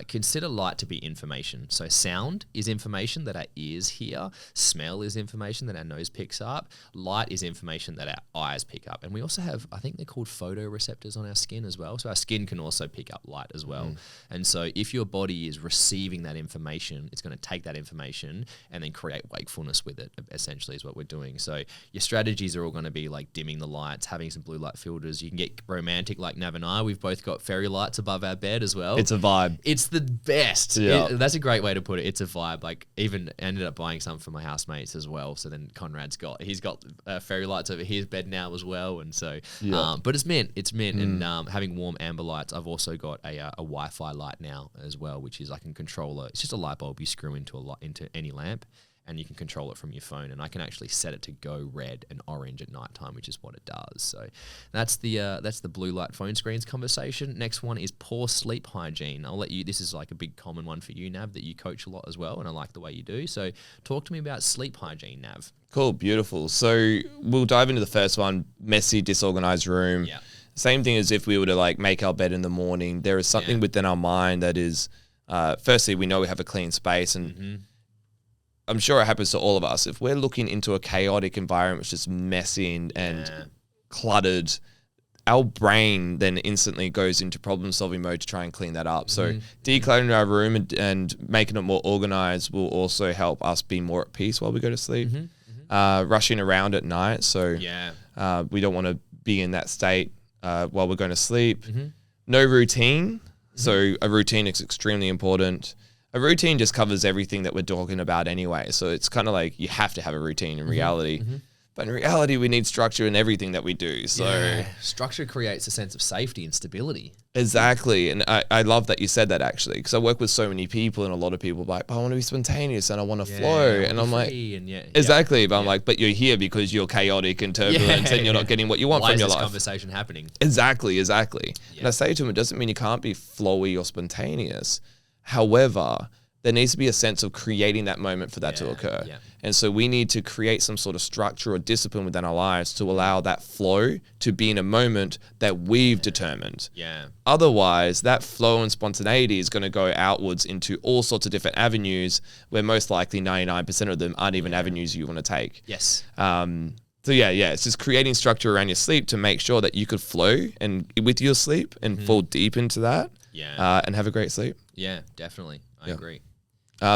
Speaker 1: consider light to be information. So sound is information that our ears hear. Smell is information that our nose picks up. Light is information that our eyes pick up. And we also have, I think they're called photoreceptors on our skin as well. So our skin can also pick up light as well. And so if your body is receiving that information, it's going to take that information and then create wakefulness with it, essentially is what we're doing. So your strategies are all going to be like dimming the lights, having some blue light filters. You can get romantic like Nav and I. We've both got fairy lights above our bed as well.
Speaker 2: It's a vibe.
Speaker 1: It's the best.
Speaker 2: Yeah.
Speaker 1: That's a great way to put it. It's a vibe. Like even ended up buying some for my housemates as well. So then Conrad's he's got fairy lights over his bed now as well. And so, but it's mint. And having warm amber lights. I've also got a Wi-Fi light now as well, which is I can control it's just a light bulb you screw into any lamp. And you can control it from your phone, and I can actually set it to go red and orange at nighttime, which is what it does. So that's the blue light phone screens conversation. Next one is poor sleep hygiene. I'll let you. This is like a big common one for you, Nav, that you coach a lot as well, and I like the way you do. So talk to me about sleep hygiene, Nav.
Speaker 2: Cool, beautiful. So we'll dive into the first one: messy, disorganized room.
Speaker 1: Yeah.
Speaker 2: Same thing as if we were to like make our bed in the morning. There is something within our mind that is firstly, we know we have a clean space, and I'm sure it happens to all of us. If we're looking into a chaotic environment, which is messy and cluttered, our brain then instantly goes into problem-solving mode to try and clean that up. So decluttering our room and making it more organized will also help us be more at peace while we go to sleep. Rushing around at night, so we don't want to be in that state while we're going to sleep. No routine. So a routine is extremely important. A routine just covers everything that we're talking about anyway. So it's kind of like you have to have a routine in reality. But in reality, we need structure in everything that we do. So
Speaker 1: structure creates a sense of safety and stability.
Speaker 2: Exactly. And I love that you said that, actually, because I work with so many people, and a lot of people are like, I want to be spontaneous and I want to flow. And I'm like, exactly. But I'm like, but you're here because you're chaotic and turbulent and you're not getting what you want from your life.
Speaker 1: Why is this conversation happening?
Speaker 2: Exactly. And I say to them, it doesn't mean you can't be flowy or spontaneous. However, there needs to be a sense of creating that moment for that to occur. And so we need to create some sort of structure or discipline within our lives to allow that flow to be in a moment that we've determined. Otherwise, that flow and spontaneity is going to go outwards into all sorts of different avenues where most likely 99% of them aren't even avenues you want to take. So it's just creating structure around your sleep to make sure that you could flow and with your sleep and fall deep into that and have a great sleep.
Speaker 1: Yeah, definitely. I agree.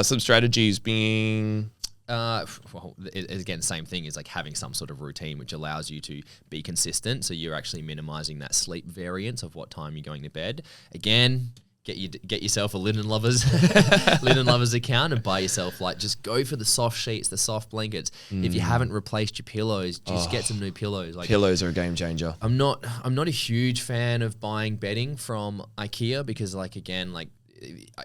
Speaker 2: Some strategies being...
Speaker 1: again, same thing is like having some sort of routine which allows you to be consistent. So you're actually minimizing that sleep variance of what time you're going to bed. Again, get yourself a Linen Lovers account and buy yourself, like, just go for the soft sheets, the soft blankets. If you haven't replaced your pillows, just get some new pillows. Like,
Speaker 2: pillows are a game changer.
Speaker 1: I'm not a huge fan of buying bedding from IKEA because, like, again, like,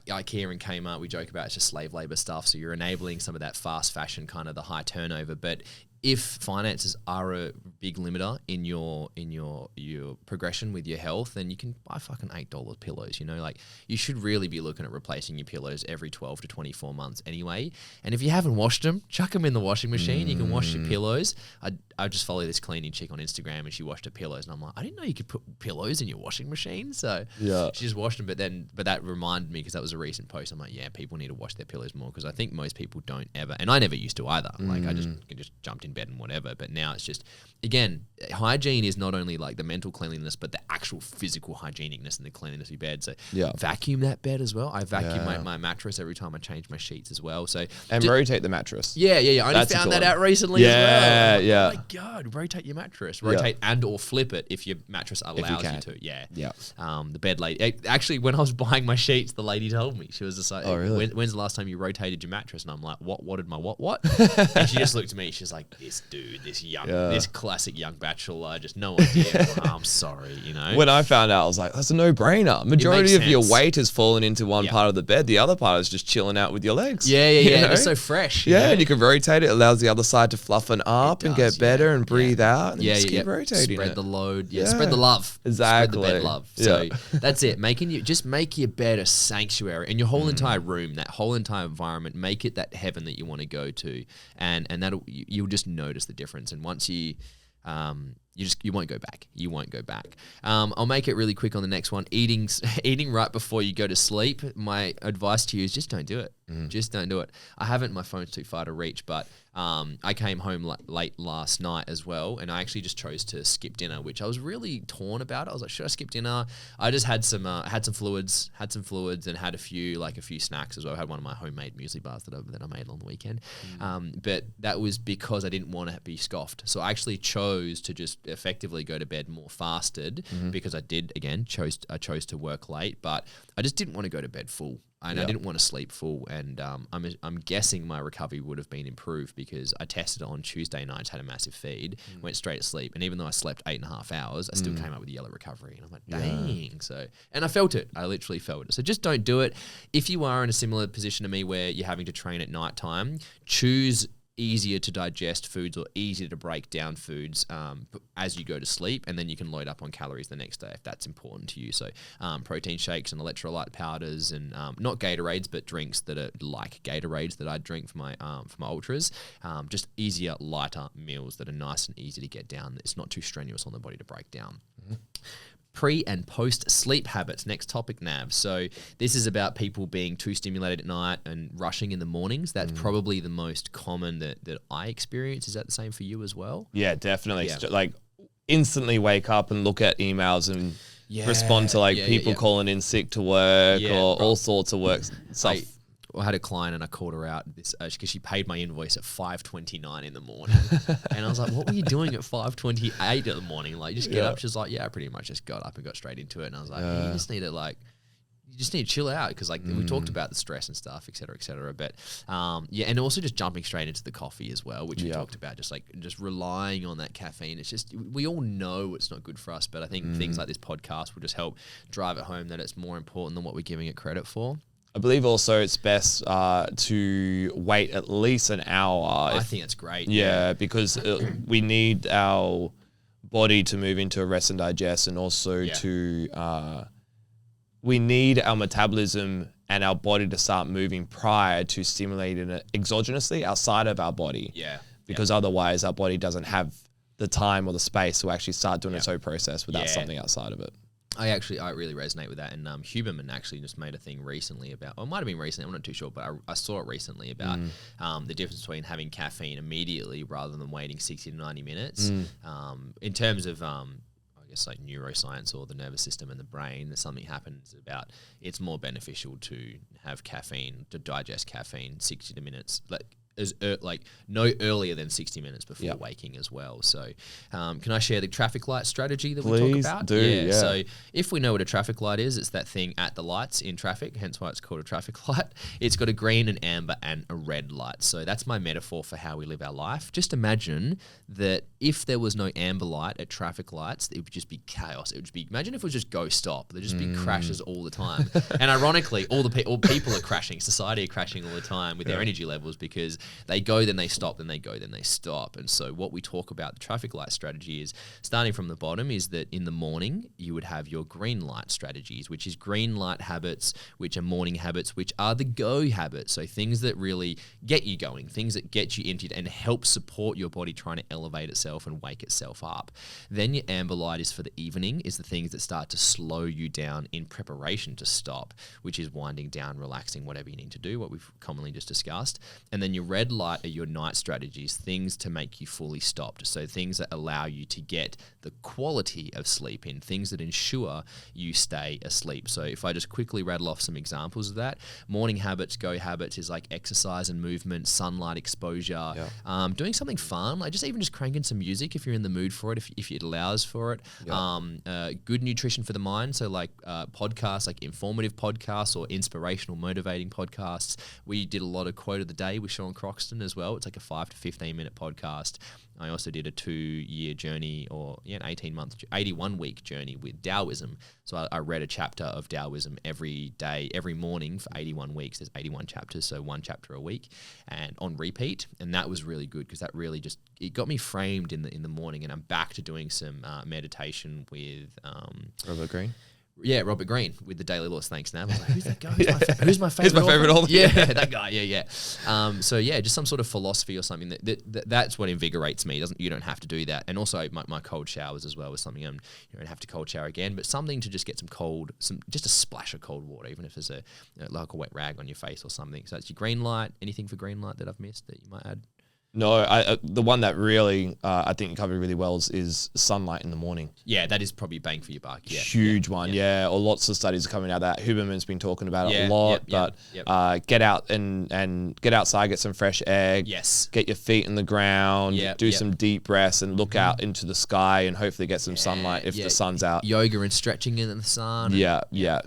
Speaker 1: IKEA and Kmart, we joke about it's just slave labor stuff. So you're enabling some of that fast fashion, kind of the high turnover. But if finances are a big limiter in your progression with your health, then you can buy fucking $8 pillows. You know, like, you should really be looking at replacing your pillows every 12 to 24 months anyway. And if you haven't washed them, chuck them in the washing machine. You can wash your pillows. I just follow this cleaning chick on Instagram, and she washed her pillows, and I'm like, I didn't know you could put pillows in your washing machine. So she just washed them. But that reminded me, because that was a recent post. I'm like, people need to wash their pillows more, because I think most people don't ever, and I never used to either. Like, I just jumped in bed and whatever. But now it's just, again, hygiene is not only like the mental cleanliness, but the actual physical hygienicness and the cleanliness of your bed. So vacuum that bed as well. I vacuum my mattress every time I change my sheets as well. So
Speaker 2: rotate the mattress.
Speaker 1: I only found that out recently as well.
Speaker 2: Oh
Speaker 1: my God, rotate your mattress. Rotate and or flip it if your mattress allows you to. The bed lady. Actually, when I was buying my sheets, the lady told me. She was just like, when's the last time you rotated your mattress? And I'm like, what did my what? And she just looked at me. She's like, this dude, this classic young bachelor, just no idea. I'm sorry, you know.
Speaker 2: When I found out, I was like, that's a no-brainer. Majority of your weight has fallen into one part of the bed. The other part is just chilling out with your legs.
Speaker 1: It's so fresh.
Speaker 2: And you can rotate it. It allows the other side to fluffen up and get better and breathe out. And just keep rotating
Speaker 1: Spread the load. Spread the love.
Speaker 2: Exactly.
Speaker 1: Spread the bed love. So that's it. Just make your bed a sanctuary, and your whole entire room, that whole entire environment, make it that heaven that you want to go to, and that'll, you'll just notice the difference. And once you won't go back. You won't go back. I'll make it really quick on the next one. Eating right before you go to sleep. My advice to you is just don't do it. Just don't do it. I haven't. My phone's too far to reach, but I came home late last night as well, and I actually just chose to skip dinner, which I was really torn about. I was like, should I skip dinner? I just had some fluids, and had a few snacks as well. I had one of my homemade muesli bars that I made on the weekend. But that was because I didn't want to be scoffed. So I actually chose to just effectively go to bed more fasted, because I chose to work late, but I just didn't want to go to bed full. And I didn't want to sleep full, and I'm guessing my recovery would have been improved, because I tested on Tuesday night, had a massive feed, went straight to sleep, and even though I slept 8.5 hours, I still came up with yellow recovery, and I'm like, dang. So, and I felt it. I literally felt it. So just don't do it. If you are in a similar position to me where you're having to train at nighttime, choose easier to digest foods or easier to break down foods as you go to sleep, and then you can load up on calories the next day if that's important to you. So protein shakes and electrolyte powders, and not Gatorades, but drinks that are like Gatorades that I drink for my ultras. Just easier, lighter meals that are nice and easy to get down. It's not too strenuous on the body to break down. Pre and post sleep habits. Next topic, Nav. So this is about people being too stimulated at night and rushing in the mornings. That's probably the most common that I experience. Is that the same for you as well?
Speaker 2: Yeah, definitely.
Speaker 1: Yeah.
Speaker 2: Like instantly wake up and look at emails and respond to people calling in sick to work or all sorts of work stuff.
Speaker 1: I had a client and I called her out this because she paid my invoice at 5:29 in the morning, and I was like, "What were you doing at 5:28 in the morning? Like, just get up." She's like, "Yeah, I pretty much just got up and got straight into it." And I was like, "You just need to chill out because we talked about the stress and stuff, et cetera, et cetera." But and also just jumping straight into the coffee as well, which we talked about, just relying on that caffeine. It's just, we all know it's not good for us, but I think things like this podcast will just help drive it home that it's more important than what we're giving it credit for.
Speaker 2: I believe also it's best to wait at least an hour.
Speaker 1: I think that's great.
Speaker 2: Yeah, because we need our body to move into a rest and digest, and also we need our metabolism and our body to start moving prior to stimulating it exogenously outside of our body.
Speaker 1: Yeah.
Speaker 2: Because otherwise our body doesn't have the time or the space to actually start doing its own process without something outside of it. I
Speaker 1: really resonate with that. And Huberman actually just made a thing recently about, or it might have been recently, I'm not too sure, but I saw it recently about the difference between having caffeine immediately rather than waiting 60 to 90 minutes. In terms of, I guess, like neuroscience or the nervous system and the brain, that something happens about, it's more beneficial to have caffeine, to digest caffeine 60 minutes, no earlier than 60 minutes before waking as well. So can I share the traffic light strategy that we talk about?
Speaker 2: Do.
Speaker 1: So if we know what a traffic light is, it's that thing at the lights in traffic, hence why it's called a traffic light. It's got a green, an amber, and a red light. So that's my metaphor for how we live our life. Just imagine that if there was no amber light at traffic lights, it would just be chaos. It would just be, imagine if it was just go stop. There'd just be crashes all the time. And ironically, all people are crashing. Society are crashing all the time with their energy levels, because they go, then they stop, then they go, then they stop. And so what we talk about, the traffic light strategy, is starting from the bottom, is that in the morning you would have your green light strategies, which is green light habits, which are morning habits, which are the go habits. So things that really get you going, things that get you into and help support your body trying to elevate itself and wake itself up. Then your amber light is for the evening, is the things that start to slow you down in preparation to stop, which is winding down, relaxing, whatever you need to do, what we've commonly just discussed. And then your red light are your night strategies, things to make you fully stopped. So things that allow you to get the quality of sleep in, things that ensure you stay asleep. So if I just quickly rattle off some examples of that, morning habits, go habits is like exercise and movement, sunlight exposure, doing something fun, like just cranking some music if you're in the mood for it, if it allows for it. Good nutrition for the mind, so like podcasts, like informative podcasts or inspirational, motivating podcasts. We did a lot of Quote of the Day with Sean Croxton as well. It's like a 5 to 15 minute podcast. I also did a 2-year journey, or an 81-week journey with Taoism. So I read a chapter of Taoism every day, every morning for 81 weeks. There's 81 chapters, so 1 chapter a week, and on repeat. And that was really good because that really just, it got me framed in the morning. And I'm back to doing some meditation with
Speaker 2: Robert Greene.
Speaker 1: Yeah, Robert Greene with the Daily Laws. Thanks, Nav. I was like, who's that guy? Who's my favorite?
Speaker 2: Who's my favorite author?
Speaker 1: Yeah, that guy. Yeah. So yeah, just some sort of philosophy or something that's what invigorates me. You don't have to do that. And also my cold showers as well was something. You don't have to cold shower again, but something to just get just a splash of cold water, even if there's like a wet rag on your face or something. So that's your green light. Anything for green light that I've missed that you might add?
Speaker 2: No, the one that really I think you covered really well is sunlight in the morning.
Speaker 1: Yeah, that is probably bang for your buck. Yeah,
Speaker 2: huge one. Yeah, or lots of studies are coming out of that. Huberman's been talking about it a lot. Get out and get outside, get some fresh air.
Speaker 1: Yes.
Speaker 2: Get your feet in the ground. Do some deep breaths and look out into the sky and hopefully get some sunlight if the sun's out.
Speaker 1: Yoga and stretching in the sun.
Speaker 2: Yeah.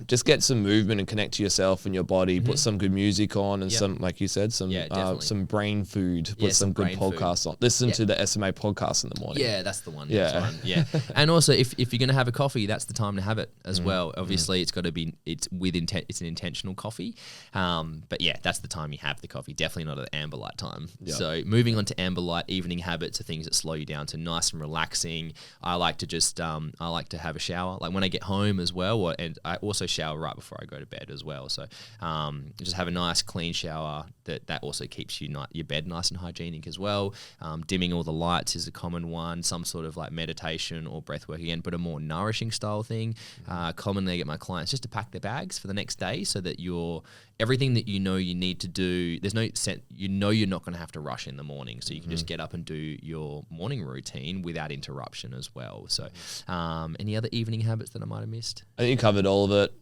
Speaker 2: Just get some movement and connect to yourself and your body. Put some good music on and some, like you said, some brain food. Put some good podcasts on. Listen to the SMA podcast in the morning.
Speaker 1: Yeah, that's the one. Yeah. And also, if you're going to have a coffee, that's the time to have it as well. Obviously, it's got to be, it's with intent. It's an intentional coffee. But yeah, that's the time you have the coffee. Definitely not at amber light time. Yep. So moving on to amber light, evening habits are things that slow you down to nice and relaxing. I like to just, I like to have a shower, like when I get home as well. And I also shower right before I go to bed as well. So just have a nice clean shower that also keeps your bed nice and hygienic think as well. Dimming all the lights is a common one. Some sort of like meditation or breath work again, but a more nourishing style thing. Commonly I get my clients just to pack their bags for the next day so that everything that you need to do, there's no set, you're not going to have to rush in the morning. So you can just get up and do your morning routine without interruption as well. So any other evening habits that I might have missed?
Speaker 2: I think you covered all of it.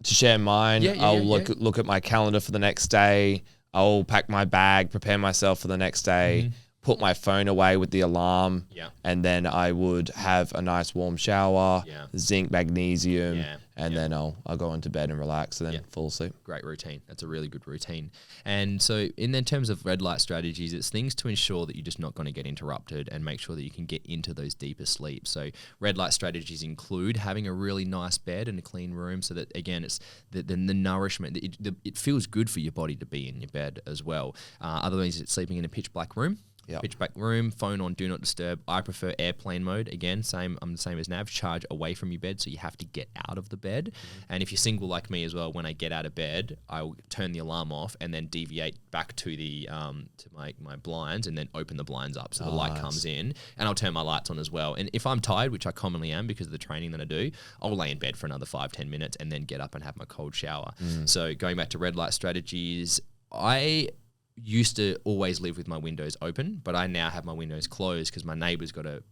Speaker 2: To share mine, I'll look at my calendar for the next day. I'll pack my bag, prepare myself for the next day, put my phone away with the alarm, and then I would have a nice warm shower, zinc, magnesium, and then I'll go into bed and relax and then fall asleep.
Speaker 1: Great routine. That's a really good routine. And so in terms of red light strategies, it's things to ensure that you're just not going to get interrupted and make sure that you can get into those deeper sleep. So red light strategies include having a really nice bed and a clean room so that, again, it's the nourishment. It feels good for your body to be in your bed as well. Other things, it's sleeping in a pitch black room. Pitch black room, phone on, do not disturb. I prefer airplane mode. Again, I'm the same as Nav. Charge away from your bed, so you have to get out of the bed. And if you're single like me as well, when I get out of bed, I'll turn the alarm off and then deviate back to the to my blinds and then open the blinds up so the light comes in. And I'll turn my lights on as well. And if I'm tired, which I commonly am because of the training that I do, I'll lay in bed for another 5-10 minutes and then get up and have my cold shower. So going back to red light strategies, I used to always live with my windows open, but I now have my windows closed because my neighbour's got a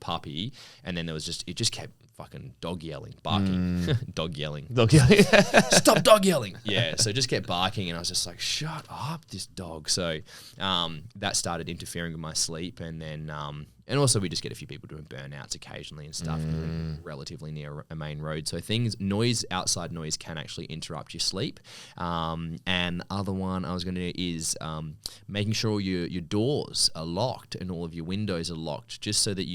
Speaker 1: puppy, and then it just kept fucking dog yelling, barking, dog yelling, stop dog yelling. Yeah, so just kept barking, and I was just like, shut up, this dog. So that started interfering with my sleep, and then and also we just get a few people doing burnouts occasionally and stuff, relatively near a main road. So outside noise can actually interrupt your sleep. And the other one I was going to is making sure your doors are locked and all of your windows are locked, just so that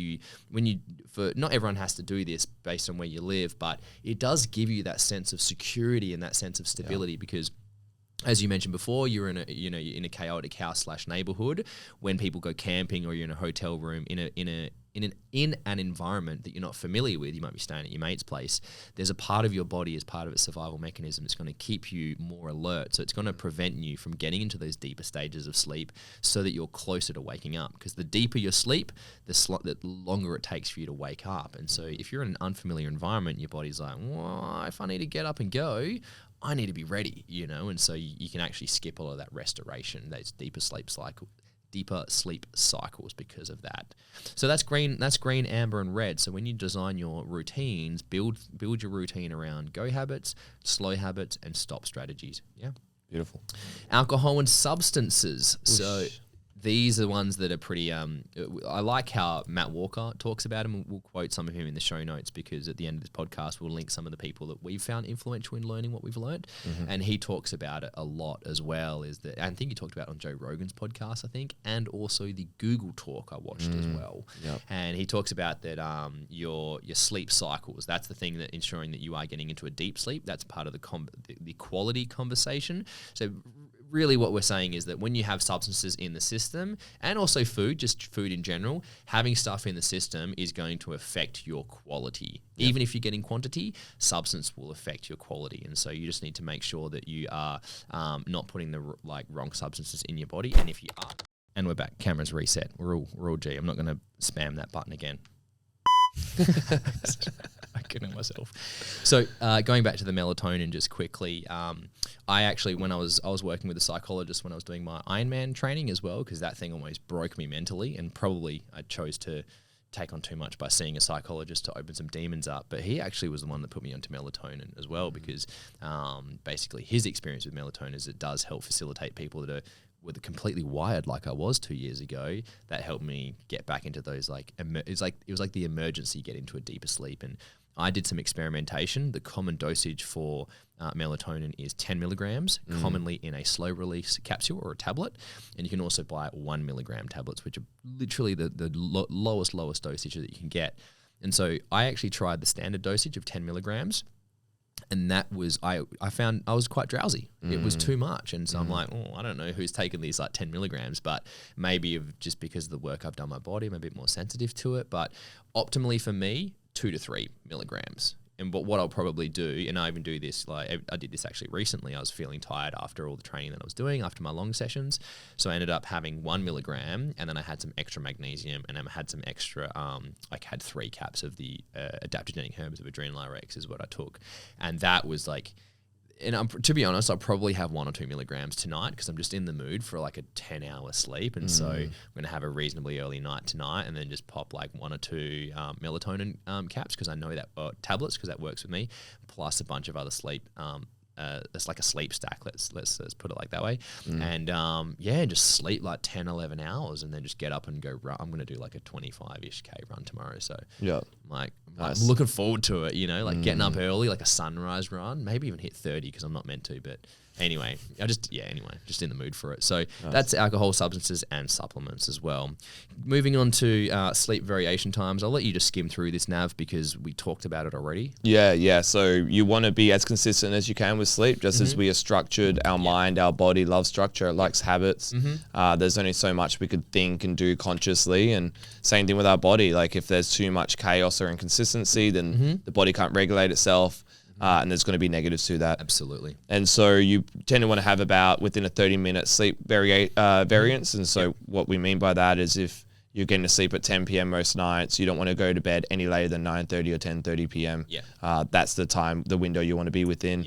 Speaker 1: not everyone has to do this based on where you live, but it does give you that sense of security and that sense of stability because, as you mentioned before, you're in a chaotic house / neighborhood. When people go camping or you're in a hotel room in an environment that you're not familiar with, you might be staying at your mate's place. There's a part of your body as part of its survival mechanism that's going to keep you more alert. So it's going to prevent you from getting into those deeper stages of sleep, so that you're closer to waking up. Because the deeper your sleep, the longer it takes for you to wake up. And so if you're in an unfamiliar environment, your body's like, well, if I need to get up and go, I need to be ready, and so you can actually skip all of that restoration, those deeper sleep cycles because of that. So that's green, amber, and red. So when you design your routines, build your routine around go habits, slow habits, and stop strategies. Yeah.
Speaker 2: Beautiful.
Speaker 1: Alcohol and substances. Oosh. So these are the ones that are pretty, I like how Matt Walker talks about them. We'll quote some of him in the show notes because at the end of this podcast, we'll link some of the people that we've found influential in learning what we've learned. And he talks about it a lot as well. I think he talked about it on Joe Rogan's podcast, and also the Google talk I watched as well. Yep. And he talks about that your sleep cycles, that's the thing that ensuring that you are getting into a deep sleep. That's part of the quality conversation. So really what we're saying is that when you have substances in the system, and also food, just food in general, having stuff in the system is going to affect your quality. Yep. Even if you're getting quantity, substance will affect your quality. And so you just need to make sure that you are not putting the wrong substances in your body. And if you are, and we're back, cameras reset. We're all G. I'm not going to spam that button again. I couldn't help myself. So going back to the melatonin just quickly, I actually, when I was working with a psychologist when I was doing my Ironman training as well, because that thing almost broke me mentally, and probably I chose to take on too much by seeing a psychologist to open some demons up. But he actually was the one that put me onto melatonin as well, because basically his experience with melatonin is it does help facilitate people that were completely wired like I was 2 years ago. That helped me get back into those it was like the emergency get into a deeper sleep. And I did some experimentation. The common dosage for melatonin is 10 milligrams, commonly in a slow release capsule or a tablet. And you can also buy 1 milligram tablets, which are literally the lowest dosage that you can get. And so I actually tried the standard dosage of 10 milligrams. And that was, I found I was quite drowsy. It was too much. And so I'm like, I don't know who's taken these 10 milligrams, but maybe just because of the work I've done on my body, I'm a bit more sensitive to it. But optimally for me, 2 to 3 milligrams And what I'll probably do, and I even do this, like I did this actually recently. I was feeling tired after all the training that I was doing after my long sessions, so I ended up having 1 milligram, and then I had some extra magnesium, and then I had some extra. I had 3 caps of the adaptogenic herbs of Adrenal RX is what I took, and that was like. And to be honest, I'll probably have 1 or 2 milligrams tonight because I'm just in the mood for like a 10-hour sleep. And so I'm going to have a reasonably early night tonight and then just pop like 1 or 2 melatonin caps because I know that, tablets because that works with me, plus a bunch of other sleep. It's like a sleep stack, let's put it like that way. And just sleep like 10, 11 hours and then just get up and go run. I'm going to do like a 25-ish K run tomorrow. So I'm looking forward to it, like getting up early, like a sunrise run, maybe even hit 30 because I'm not meant to, but anyway, just in the mood for it. So that's alcohol, substances, and supplements as well. Moving on to sleep variation times, I'll let you just skim through this, Nav, because we talked about it already.
Speaker 2: Yeah. So you want to be as consistent as you can with sleep, just as we are structured. Our mind, our body loves structure. It likes habits. There's only so much we could think and do consciously. And same thing with our body. Like if there's too much chaos or inconsistency, then the body can't regulate itself. And there's going to be negatives to that.
Speaker 1: Absolutely.
Speaker 2: And so you tend to want to have about within a 30-minute sleep variance. And so what we mean by that is if you're getting to sleep at 10 p.m. most nights, you don't want to go to bed any later than 9:30 or 10:30 p.m. That's the window you want to be within.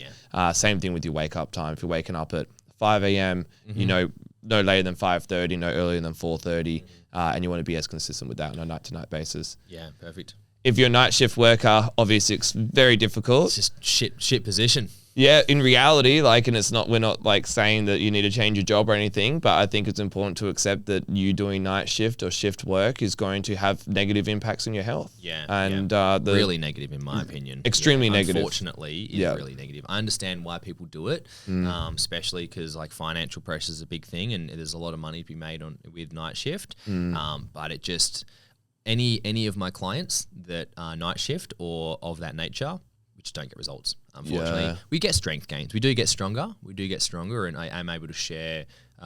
Speaker 2: Same thing with your wake up time. If you're waking up at 5 a.m., no later than 5:30, no earlier than 4:30, and you want to be as consistent with that on a night-to-night basis.
Speaker 1: Yeah, perfect.
Speaker 2: If you're a night shift worker, obviously it's very difficult.
Speaker 1: It's just shit position.
Speaker 2: Yeah, in reality, we're not like saying that you need to change your job or anything, but I think it's important to accept that you doing night shift or shift work is going to have negative impacts on your health.
Speaker 1: Yeah.
Speaker 2: And
Speaker 1: really negative in my opinion.
Speaker 2: Extremely negative.
Speaker 1: Unfortunately, is really negative. I understand why people do it, especially because like financial pressure is a big thing and there's a lot of money to be made with night shift. But it just... Any of my clients that are night shift or of that nature, we just don't get results, unfortunately. We get strength gains. We do get stronger, and I am able to share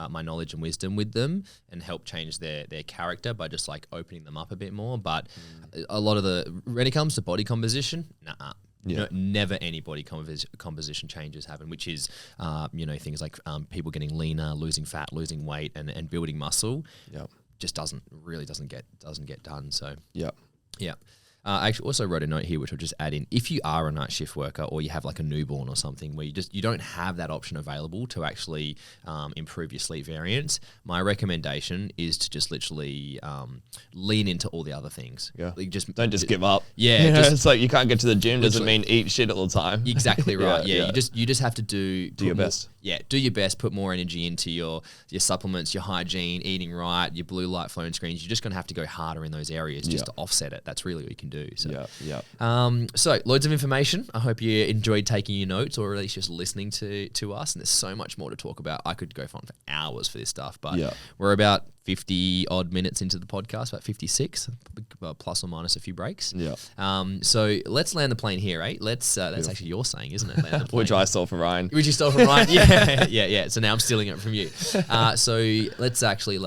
Speaker 1: my knowledge and wisdom with them and help change their character by just like opening them up a bit more. But a lot of when it comes to body composition, never any body composition changes happen, which is, things like people getting leaner, losing fat, losing weight, and building muscle. Just doesn't get done. So I actually also wrote a note here, which I'll just add in. If you are a night shift worker or you have like a newborn or something where you don't have that option available to actually improve your sleep variance, my recommendation is to just literally lean into all the other things. Like
Speaker 2: don't just give up.
Speaker 1: It's
Speaker 2: like you can't get to the gym doesn't mean eat shit all the time.
Speaker 1: Exactly right. You just have to do
Speaker 2: your best.
Speaker 1: Do your best. Put more energy into your supplements, your hygiene, eating right, your blue light phone screens. You're just going to have to go harder in those areas just to offset it. That's really what you can do. So, so loads of information. I hope you enjoyed taking your notes or at least just listening to us. And there's so much more to talk about. I could go on for hours for this stuff, but we're about 50 odd minutes into the podcast, about 56, plus or minus a few breaks. So let's land the plane here, eh? That's actually your saying, isn't it? Land the plane.
Speaker 2: Which I stole from Ryan.
Speaker 1: Which you stole from Ryan. Yeah. So now I'm stealing it from you. So let's actually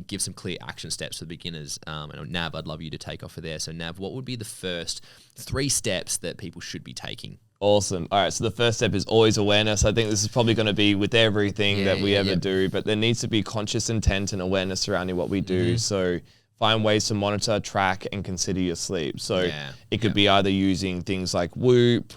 Speaker 1: give some clear action steps for beginners. And Nav, I'd love you to take off for there. So Nav, what would be the first 3 steps that people should be taking?
Speaker 2: Awesome. All right. So the first step is always awareness. I think this is probably going to be with everything that we ever do, but there needs to be conscious intent and awareness surrounding what we do. So find ways to monitor, track, and consider your sleep. So it could be either using things like Whoop,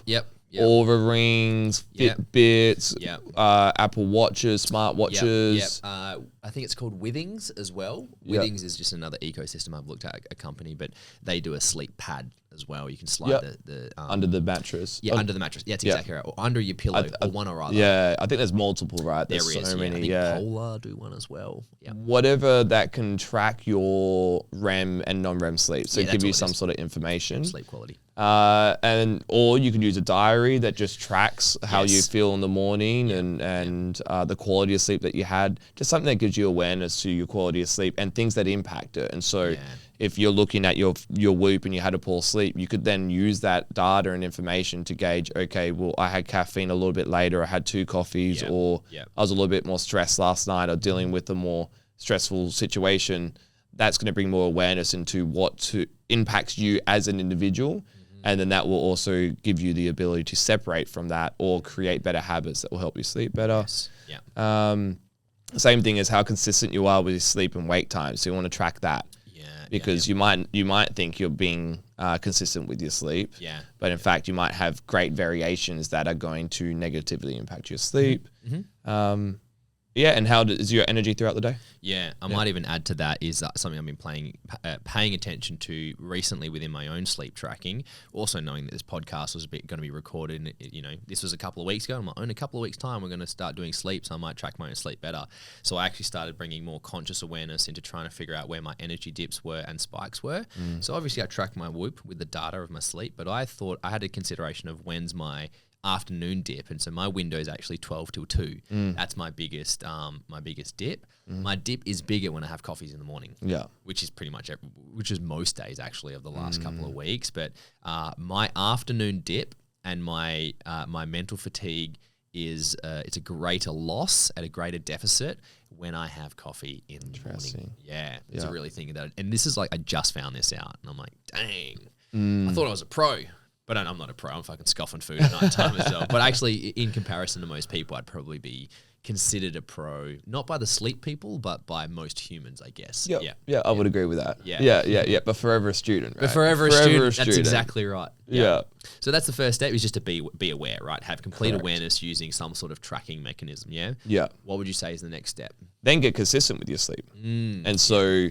Speaker 2: Aura Rings, Fitbits, Apple Watches, smart watches.
Speaker 1: I think it's called Withings as well. Withings is just another ecosystem. I've looked at a company, but they do a sleep pad as well. You can slide the
Speaker 2: under the mattress.
Speaker 1: Under the mattress. Yeah, that's exactly right. Or under your pillow, or one or other.
Speaker 2: Yeah, I think there's multiple, right?
Speaker 1: There's so many. I think Polar do one as well.
Speaker 2: Whatever that can track your REM and non-REM sleep. So give you some sort of information.
Speaker 1: Sleep quality.
Speaker 2: Or you can use a diary that just tracks how you feel in the morning and the quality of sleep that you had. Just something that gives you awareness to your quality of sleep and things that impact it. And so if you're looking at your Whoop and you had a poor sleep, you could then use that data and information to gauge, okay, well, I had caffeine a little bit later, I had 2 coffees, or I was a little bit more stressed last night or dealing with a more stressful situation. That's going to bring more awareness into what impacts you as an individual. And then that will also give you the ability to separate from that or create better habits that will help you sleep better.
Speaker 1: Yes. Yeah.
Speaker 2: Same thing as how consistent you are with your sleep and wake time. So you want to track that. Because you might think you're being consistent with your sleep, but in fact you might have great variations that are going to negatively impact your sleep. And how is your energy throughout the day?
Speaker 1: I might even add to that is something I've been paying attention to recently within my own sleep tracking. Also knowing that this podcast was going to be recorded, this was a couple of weeks ago. I'm like, in a couple of weeks' time, we're going to start doing sleep, so I might track my own sleep better. So I actually started bringing more conscious awareness into trying to figure out where my energy dips were and spikes were. So obviously I track my Whoop with the data of my sleep, but I thought I had a consideration of when's my afternoon dip, and so my window is actually 12 till 2. That's my biggest dip. My dip is bigger when I have coffees in the morning, which is pretty much which is most days actually of the last couple of weeks. But my afternoon dip and my mental fatigue is it's a greater loss at a greater deficit when I have coffee in the morning. It's a really thinking that, and this is like I just found this out, and I'm like, dang, I thought I was a pro. But I'm not a pro. I'm fucking scoffing food at night time as well. But actually, in comparison to most people, I'd probably be considered a pro, not by the sleep people, but by most humans, I guess.
Speaker 2: I would agree with that. Yeah. But forever a student, right?
Speaker 1: But forever a student. That's exactly right.
Speaker 2: Yeah.
Speaker 1: So that's the first step, is just to be aware, right? Have complete awareness using some sort of tracking mechanism, Yeah. What would you say is the next step?
Speaker 2: Then get consistent with your sleep. And so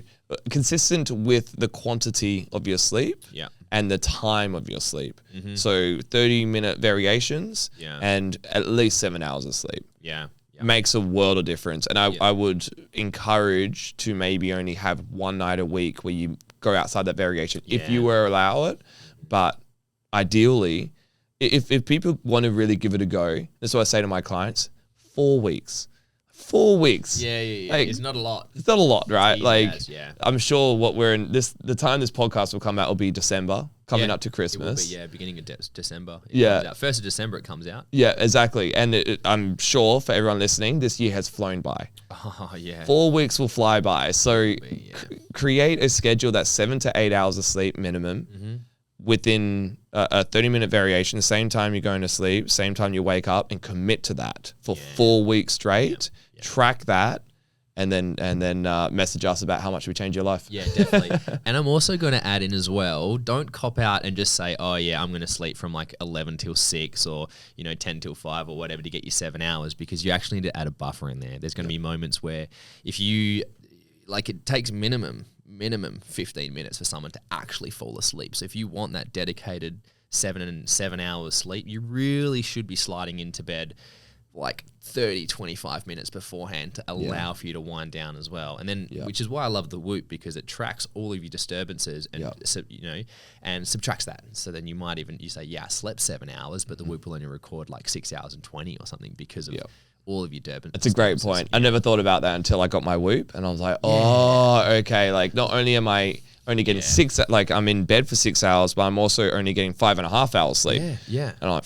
Speaker 2: consistent with the quantity of your sleep and the time of your sleep. So 30-minute variations and at least 7 hours of sleep. Makes a world of difference. And I would encourage to maybe only have one night a week where you go outside that variation if you were allow it. But ideally, if people want to really give it a go, that's what I say to my clients, 4 weeks. 4 weeks.
Speaker 1: Like, it's not a lot.
Speaker 2: It's not a lot, right?
Speaker 1: Like,
Speaker 2: I'm sure what we're in the time this podcast will come out will be December, coming up to Christmas.
Speaker 1: It will be, beginning of December. First of December it comes out.
Speaker 2: Yeah, exactly. And I'm sure for everyone listening, this year has flown by. 4 weeks will fly by. So create a schedule that's 7 to 8 hours of sleep minimum within a 30-minute variation, same time you're going to sleep, same time you wake up, and commit to that for 4 weeks straight. Track that, and then message us about how much we change your life.
Speaker 1: Yeah, definitely. And I'm also going to add in as well, don't cop out and just say, oh yeah, I'm going to sleep from like 11 till 6 or 10 till 5 or whatever to get you 7 hours, because you actually need to add a buffer in there. There's going to be moments where if you, like, it takes minimum 15 minutes for someone to actually fall asleep. So if you want that dedicated 7 hours sleep, you really should be sliding into bed like 30-25 minutes beforehand to allow for you to wind down as well. And then which is why I love the Whoop, because it tracks all of your disturbances and and subtracts that. So then you might even say, I slept 7 hours, but the Whoop will only record like 6 hours and 20 or something because of all of your disturbances.
Speaker 2: That's a great point. I never thought about that until I got my Whoop, and I was like, oh, okay. Like, not only am I only getting 6, like I'm in bed for 6 hours, but I'm also only getting 5.5 hours sleep. And I'm like,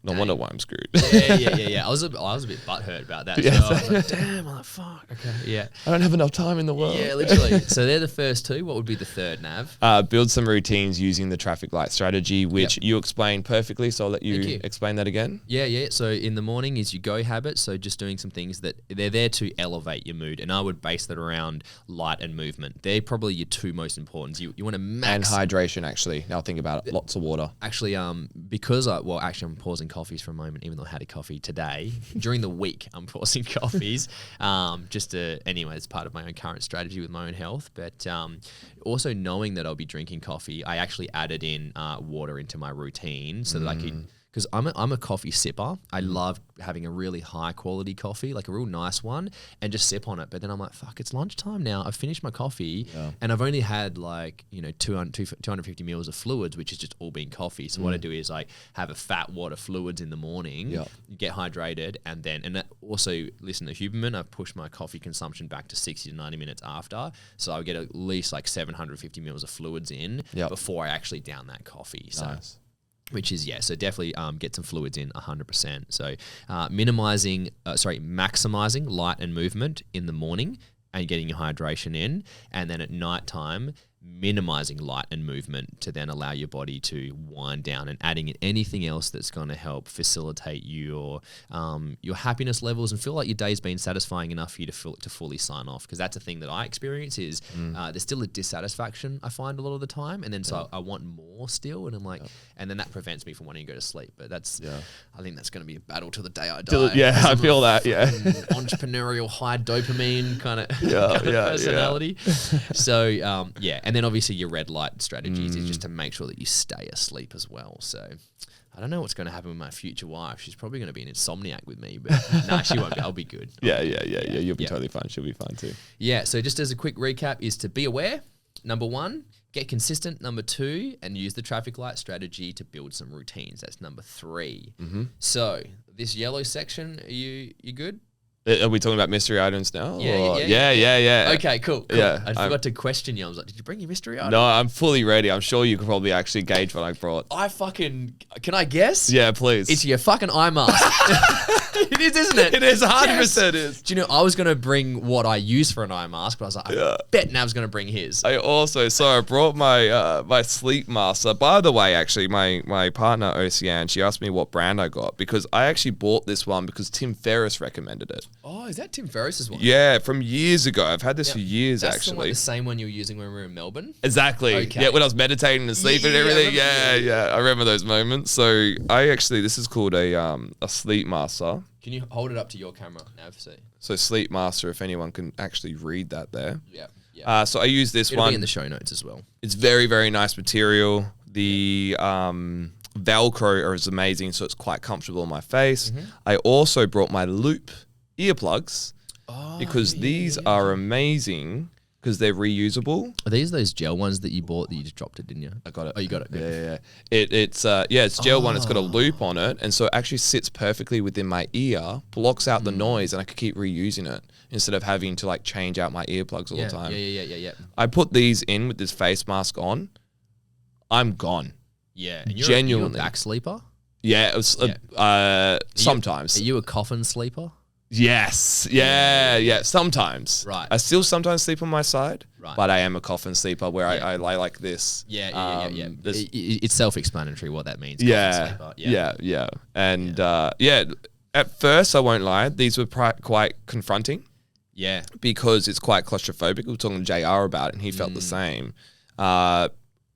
Speaker 2: no wonder why I'm screwed.
Speaker 1: I was a bit butthurt about that. I was like, damn, I'm like, fuck. Okay,
Speaker 2: I don't have enough time in the world.
Speaker 1: Yeah, literally. So they're the first two. What would be the third, Nav?
Speaker 2: Build some routines using the traffic light strategy, which you explained perfectly. So I'll let you explain that again.
Speaker 1: Yeah. So in the morning is your go habit. So just doing some things that they're there to elevate your mood. And I would base that around light and movement. They're probably your two most important. You want to max.
Speaker 2: And hydration, actually. Now think about it. Lots of water.
Speaker 1: Actually, because I'm pausing coffees for a moment, even though I had a coffee today. During the week, I'm pausing coffees. It's part of my own current strategy with my own health. But also knowing that I'll be drinking coffee, I actually added in water into my routine so that I could, because I'm a coffee sipper. I love having a really high quality coffee, like a real nice one, and just sip on it. But then I'm like, fuck, it's lunchtime now. I've finished my coffee and I've only had 250 mils of fluids, which is just all being coffee. So what I do is I have a fat water fluids in the morning, get hydrated, and also listen to Huberman. I've pushed my coffee consumption back to 60 to 90 minutes after. So I get at least like 750 mils of fluids in before I actually down that coffee. So.
Speaker 2: Nice.
Speaker 1: Which is, so definitely get some fluids in 100%. So maximizing light and movement in the morning and getting your hydration in. And then at nighttime, minimizing light and movement to then allow your body to wind down, and adding in anything else that's going to help facilitate your happiness levels and feel like your day's been satisfying enough for you to fully sign off. Because that's a thing that I experience is there's still a dissatisfaction I find a lot of the time, and then so I want more still, and I'm like, and then that prevents me from wanting to go to sleep. But that's I think that's going to be a battle till the day I die.
Speaker 2: Yeah, I feel that. Yeah,
Speaker 1: entrepreneurial, high dopamine kind of personality. So and then obviously your red light strategies is just to make sure that you stay asleep as well. So I don't know what's going to happen with my future wife. She's probably going to be an insomniac with me, but no, she won't be. I'll be good.
Speaker 2: You'll be totally fine. She'll be fine too.
Speaker 1: Yeah. So just as a quick recap is to be aware. Number 1, get consistent. Number 2, and use the traffic light strategy to build some routines. That's number 3. So this yellow section, are you good?
Speaker 2: Are we talking about mystery items now?
Speaker 1: Yeah. Okay, cool.
Speaker 2: Yeah,
Speaker 1: I forgot to question you. I was like, did you bring your mystery item?
Speaker 2: No, I'm fully ready. I'm sure you could probably actually gauge what I brought.
Speaker 1: Can I guess?
Speaker 2: Yeah, please.
Speaker 1: It's your fucking eye mask. It is, isn't it?
Speaker 2: It is, 100% is.
Speaker 1: Do you know, I was going to bring what I use for an eye mask, but I was like, I bet Nav's going to bring his.
Speaker 2: I brought my my sleep mask. By the way, actually, my partner, Ocean, she asked me what brand I got, because I actually bought this one because Tim Ferriss recommended it.
Speaker 1: Oh, is that Tim Ferriss's one?
Speaker 2: Yeah, from years ago. I've had this for years,
Speaker 1: that's
Speaker 2: actually.
Speaker 1: The same one you were using when we were in Melbourne?
Speaker 2: Exactly.
Speaker 1: Okay.
Speaker 2: Yeah, when I was meditating and sleeping and everything. I remember those moments. So this is called a sleep master.
Speaker 1: Can you hold it up to your camera, Nav?
Speaker 2: So sleep master, if anyone can actually read that there.
Speaker 1: Yeah.
Speaker 2: So I use this
Speaker 1: It'll
Speaker 2: one.
Speaker 1: be in the show notes as well.
Speaker 2: It's very, very nice material. The Velcro is amazing, so it's quite comfortable on my face. I also brought my Loop earplugs because these are amazing because they're reusable.
Speaker 1: Are these those gel ones that you bought that you just dropped it, didn't you?
Speaker 2: I got it.
Speaker 1: Oh, you got it.
Speaker 2: Yeah. It's gel one. It's got a loop on it, and so it actually sits perfectly within my ear, blocks out the noise, and I could keep reusing it instead of having to like change out my earplugs all the time.
Speaker 1: Yeah.
Speaker 2: I put these in with this face mask on. I'm gone.
Speaker 1: Yeah, and
Speaker 2: genuinely.
Speaker 1: you're a back sleeper.
Speaker 2: Yeah, it was, sometimes.
Speaker 1: Are you a coffin sleeper?
Speaker 2: Yes. Yeah. Sometimes.
Speaker 1: Right.
Speaker 2: I still sometimes sleep on my side,
Speaker 1: right,
Speaker 2: but I am a coffin sleeper where I lie like this.
Speaker 1: Yeah. It's self-explanatory what that means.
Speaker 2: Yeah. And at first, I won't lie, these were quite confronting.
Speaker 1: Yeah.
Speaker 2: Because it's quite claustrophobic. We were talking to JR about it, and he felt the same.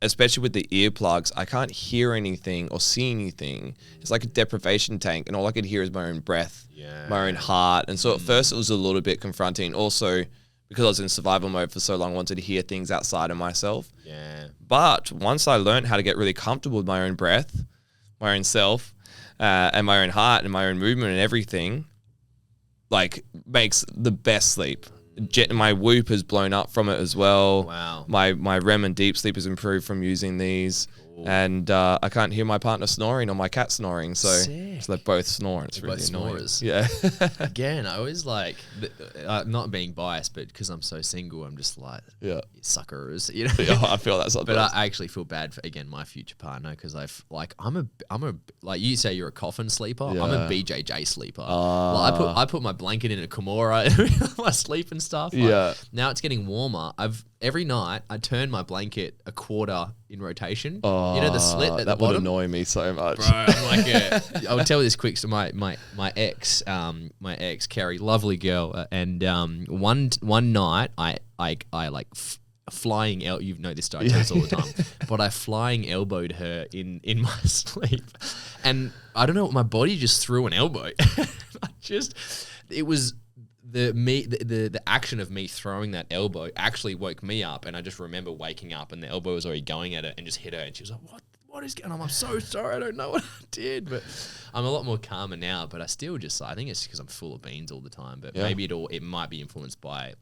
Speaker 2: Especially with the earplugs, I can't hear anything or see anything. It's like a deprivation tank, and all I could hear is my own breath, my own heart. And so at first it was a little bit confronting. Also, because I was in survival mode for so long, I wanted to hear things outside of myself.
Speaker 1: Yeah.
Speaker 2: But once I learned how to get really comfortable with my own breath, my own self, and my own heart and my own movement and everything, like, makes the best sleep. My Whoop has blown up from it as well.
Speaker 1: Wow.
Speaker 2: My REM and deep sleep has improved from using these. And I can't hear my partner snoring or my cat snoring. So they both snore. It's really annoying.
Speaker 1: Snorers.
Speaker 2: Yeah.
Speaker 1: Again, I always like, not being biased, but because I'm so single, I'm just like, you suckers. You know?
Speaker 2: I feel that sometimes.
Speaker 1: But I actually feel bad for, again, my future partner, because I'm a like you say, you're a coffin sleeper. I'm a BJJ sleeper. I put my blanket in a Kimura, my sleep and stuff. Now it's getting warmer. Every night I turn my blanket a quarter in rotation. You know the slit at the bottom?
Speaker 2: That would annoy me so much.
Speaker 1: Bro, I'm like, I would tell you this quick. So my ex, Carrie, lovely girl, and one night I like flying you know this story, I tell this all the time, but I flying elbowed her in my sleep, and I don't know, my body just threw an elbow. It was the action of me throwing that elbow actually woke me up, and I just remember waking up and the elbow was already going at it and just hit her, and she was like, what is going on? I'm so sorry, I don't know what I did. But I'm a lot more calmer now, but I still just, I think it's because I'm full of beans all the time, but maybe it might be influenced by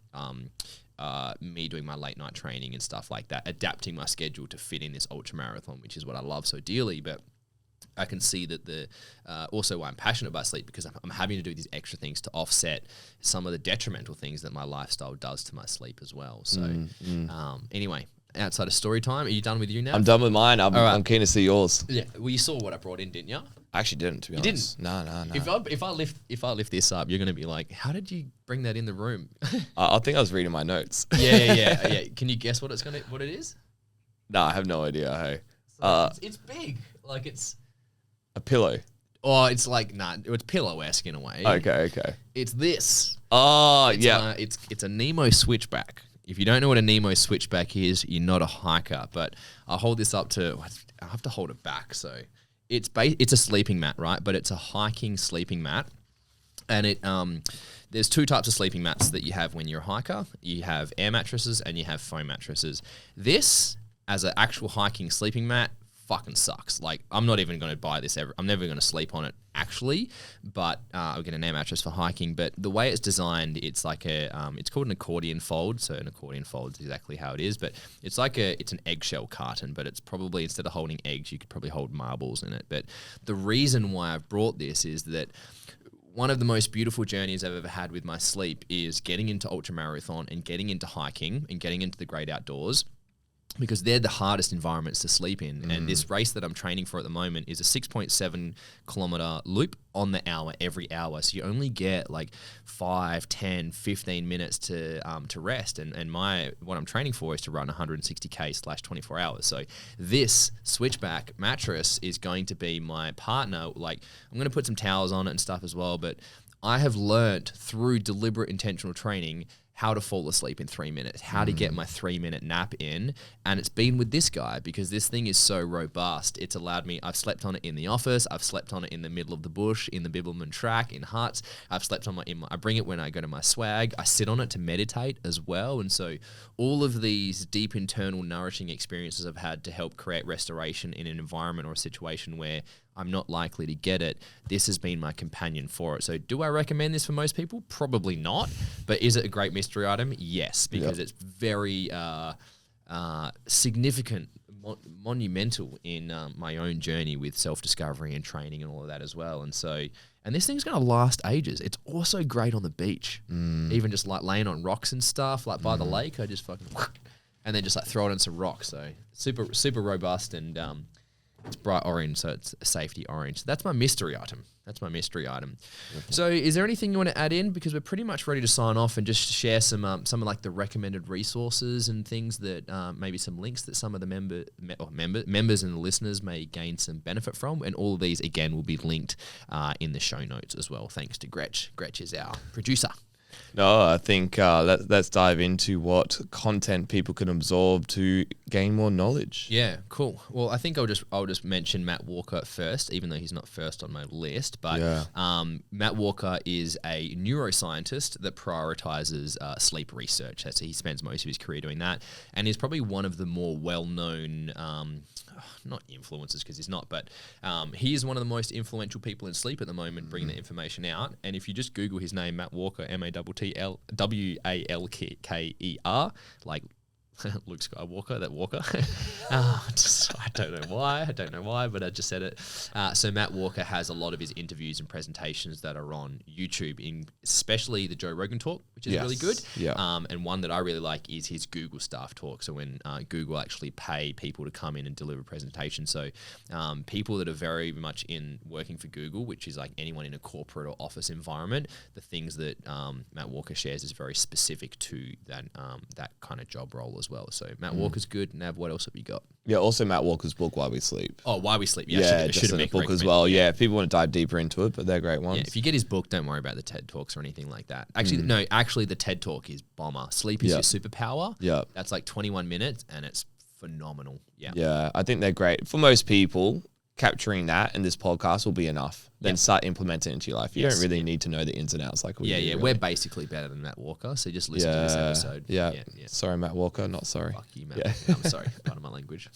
Speaker 1: me doing my late night training and stuff like that, adapting my schedule to fit in this ultra marathon, which is what I love so dearly. But I can see that also why I'm passionate about sleep, because I'm having to do these extra things to offset some of the detrimental things that my lifestyle does to my sleep as well. So anyway, outside of story time, are you done with you now?
Speaker 2: I'm done with mine. I'm keen to see yours.
Speaker 1: Yeah. Well, you saw what I brought in, didn't you?
Speaker 2: I actually didn't, to be honest. No.
Speaker 1: If I lift this up, you're gonna be like, how did you bring that in the room?
Speaker 2: I think I was reading my notes.
Speaker 1: Yeah. Can you guess what it is?
Speaker 2: No, I have no idea. Hey,
Speaker 1: It's big. Like it's
Speaker 2: a pillow.
Speaker 1: Oh, it's like it's pillow-esque in a way.
Speaker 2: Okay.
Speaker 1: It's this.
Speaker 2: Oh,
Speaker 1: It's a Nemo switchback. If you don't know what a Nemo switchback is, you're not a hiker. But I'll hold this up to. I have to hold it back. So it's a sleeping mat, right? But it's a hiking sleeping mat, and there's two types of sleeping mats that you have when you're a hiker. You have air mattresses and you have foam mattresses. This, as an actual hiking sleeping mat, fucking sucks. Like, I'm not even going to buy this ever. I'm never going to sleep on it actually, but I'll get an air mattress for hiking. But the way it's designed, it's like it's called an accordion fold. So an accordion fold is exactly how it is, but it's like it's an eggshell carton, but it's probably, instead of holding eggs, you could probably hold marbles in it. But the reason why I've brought this is that one of the most beautiful journeys I've ever had with my sleep is getting into ultramarathon and getting into hiking and getting into the great outdoors, because they're the hardest environments to sleep in. And this race that I'm training for at the moment is a 6.7 kilometer loop on the hour, every hour. So you only get like 5, 10, 15 minutes to rest. And what I'm training for is to run 160K/24 hours. So this switchback mattress is going to be my partner. Like, I'm going to put some towels on it and stuff as well. But I have learnt through deliberate intentional training how to fall asleep in 3 minutes, how to get my 3-minute nap in. And it's been with this guy because this thing is so robust. It's allowed me, I've slept on it in the office, I've slept on it in the middle of the bush, in the Bibbulmun track, in huts. I've slept on I bring it when I go to my swag. I sit on it to meditate as well. And so all of these deep internal nourishing experiences I've had to help create restoration in an environment or a situation where I'm not likely to get it, this has been my companion for it. So do I recommend this for most people? Probably not. But is it a great mystery item? Yes, because it's very significant, monumental in my own journey with self-discovery and training and all of that as well. And this thing's going to last ages. It's also great on the beach, even just like laying on rocks and stuff, like by the lake. I just fucking and then just like throw it on some rocks. So super robust, and it's bright orange, so it's a safety orange. That's my mystery item. So is there anything you want to add in? Because we're pretty much ready to sign off and just share some of like the recommended resources and things that maybe some links that some of the members and the listeners may gain some benefit from. And all of these, again, will be linked in the show notes as well. Thanks to Gretch. Gretch is our producer.
Speaker 2: No, I think let's dive into what content people can absorb to gain more knowledge.
Speaker 1: Yeah, cool. Well, I think I'll just mention Matt Walker first, even though he's not first on my list. But Matt Walker is a neuroscientist that prioritizes sleep research. So he spends most of his career doing that, and he's probably one of the more well-known, not influencers because he's not, but he is one of the most influential people in sleep at the moment, bringing the information out. And if you just Google his name, Matt Walker, MattWalker, like Luke Skywalker, that Walker. I don't know why, but I just said it. So Matt Walker has a lot of his interviews and presentations that are on YouTube, especially the Joe Rogan talk, which is really good. Yeah. And one that I really like is his Google staff talk. So when Google actually pay people to come in and deliver presentations. So people that are very much in working for Google, which is like anyone in a corporate or office environment, the things that Matt Walker shares is very specific to that kind of job role as well. So Matt Walker's good. Nav, what else have you got?
Speaker 2: Yeah, also Matt Walker's book, Why We Sleep.
Speaker 1: Oh, Why We Sleep.
Speaker 2: Yeah, just a book as well. Yeah, if people want to dive deeper into it, but they're great ones.
Speaker 1: Yeah, if you get his book, don't worry about the TED Talks or anything like that. Actually, the TED Talk is bomber. Sleep is your superpower. Yeah. That's like 21 minutes and it's phenomenal. Yeah.
Speaker 2: Yeah, I think they're great. For most people, capturing that in this podcast will be enough. Then start implementing it into your life. You don't really need to know the ins and outs like we do.
Speaker 1: Yeah, we're basically better than Matt Walker, so just listen to this episode.
Speaker 2: Yeah. Sorry, Matt Walker, not sorry.
Speaker 1: Fuck you, Matt. I'm sorry, pardon my language.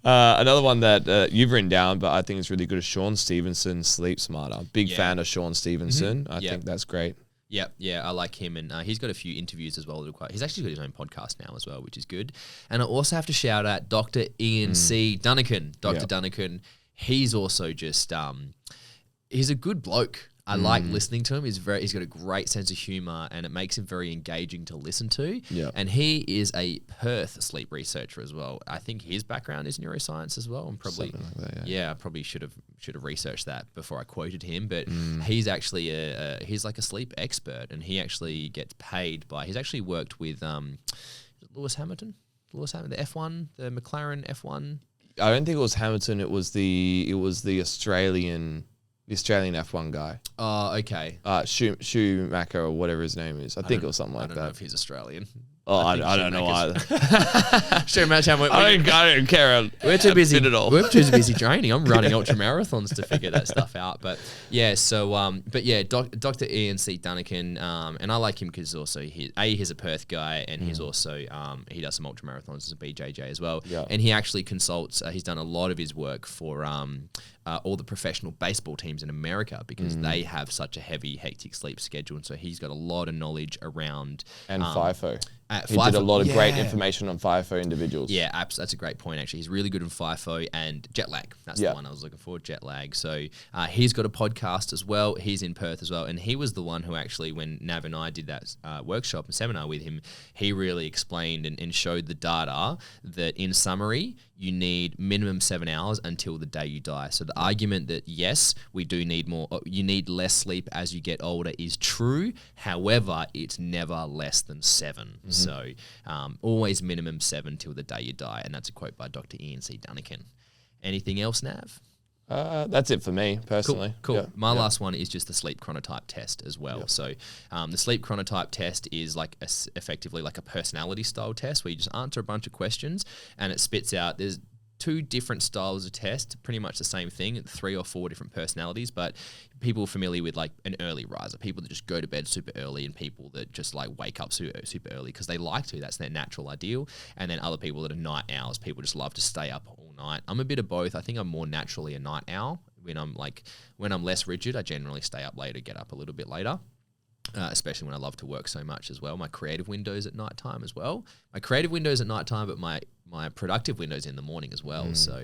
Speaker 2: Another one that you've written down, but I think is really good, is Sean Stevenson, Sleep Smarter. Big fan of Sean Stevenson. I think that's great.
Speaker 1: Yeah, I like him, and he's got a few interviews as well. He's actually got his own podcast now as well, which is good. And I also have to shout out Dr. Ian C. Dunnican. Dr. Dunnican, he's also just, he's a good bloke. I like listening to him. He's got a great sense of humor, and it makes him very engaging to listen to.
Speaker 2: Yeah.
Speaker 1: And he is a Perth sleep researcher as well. I think his background is neuroscience as well. And probably,
Speaker 2: something like that, yeah.
Speaker 1: I probably should have researched that before I quoted him. But he's actually he's like a sleep expert, and he actually gets paid by. He's actually worked with Lewis Hamilton, the F1, the McLaren F1.
Speaker 2: I don't think it was Hamilton. It was the Australian F1 guy.
Speaker 1: Oh, okay.
Speaker 2: Schumacher or whatever his name is. I think it was something like that.
Speaker 1: I don't know if he's Australian.
Speaker 2: Oh, I don't know either.
Speaker 1: Schumacher,
Speaker 2: I don't care.
Speaker 1: We're too busy.
Speaker 2: At all.
Speaker 1: We're too busy training. I'm running ultra marathons to figure that stuff out. But yeah, so Dr. Ian C. Dunnican, and I like him because also he's a Perth guy, and he's also he does some ultra marathons as a BJJ as well.
Speaker 2: Yeah.
Speaker 1: And he actually consults. He's done a lot of his work for all the professional baseball teams in America because they have such a heavy, hectic sleep schedule, and so he's got a lot of knowledge around
Speaker 2: and FIFO.
Speaker 1: He
Speaker 2: did a lot of great information on FIFO individuals.
Speaker 1: Yeah, that's a great point, actually. He's really good in FIFO and jet lag. That's the one I was looking for, jet lag. So he's got a podcast as well. He's in Perth as well. And he was the one who actually, when Nav and I did that workshop and seminar with him, he really explained and showed the data that in summary, you need minimum 7 hours until the day you die. So the argument that, yes, we do need more, you need less sleep as you get older is true. However, it's never less than 7. So always minimum 7 till the day you die. And that's a quote by Dr. Ian C. Dunnican. Anything else, Nav?
Speaker 2: That's it for me, personally.
Speaker 1: Cool.
Speaker 2: Yeah.
Speaker 1: My last one is just the sleep chronotype test as well. Yep. So the sleep chronotype test is like effectively like a personality style test where you just answer a bunch of questions and it spits out. There's 2 different styles of test, pretty much the same thing, 3 or 4 different personalities, but people familiar with like an early riser, people that just go to bed super early and people that just like wake up super early because they like to, that's their natural ideal. And then other people that are night owls, people just love to stay up all night. I'm a bit of both. I think I'm more naturally a night owl. When I'm less rigid, I generally stay up later, get up a little bit later. Especially when I love to work so much as well. My creative window's at night time as well. My creative window's at night time, but my productive window's in the morning as well. So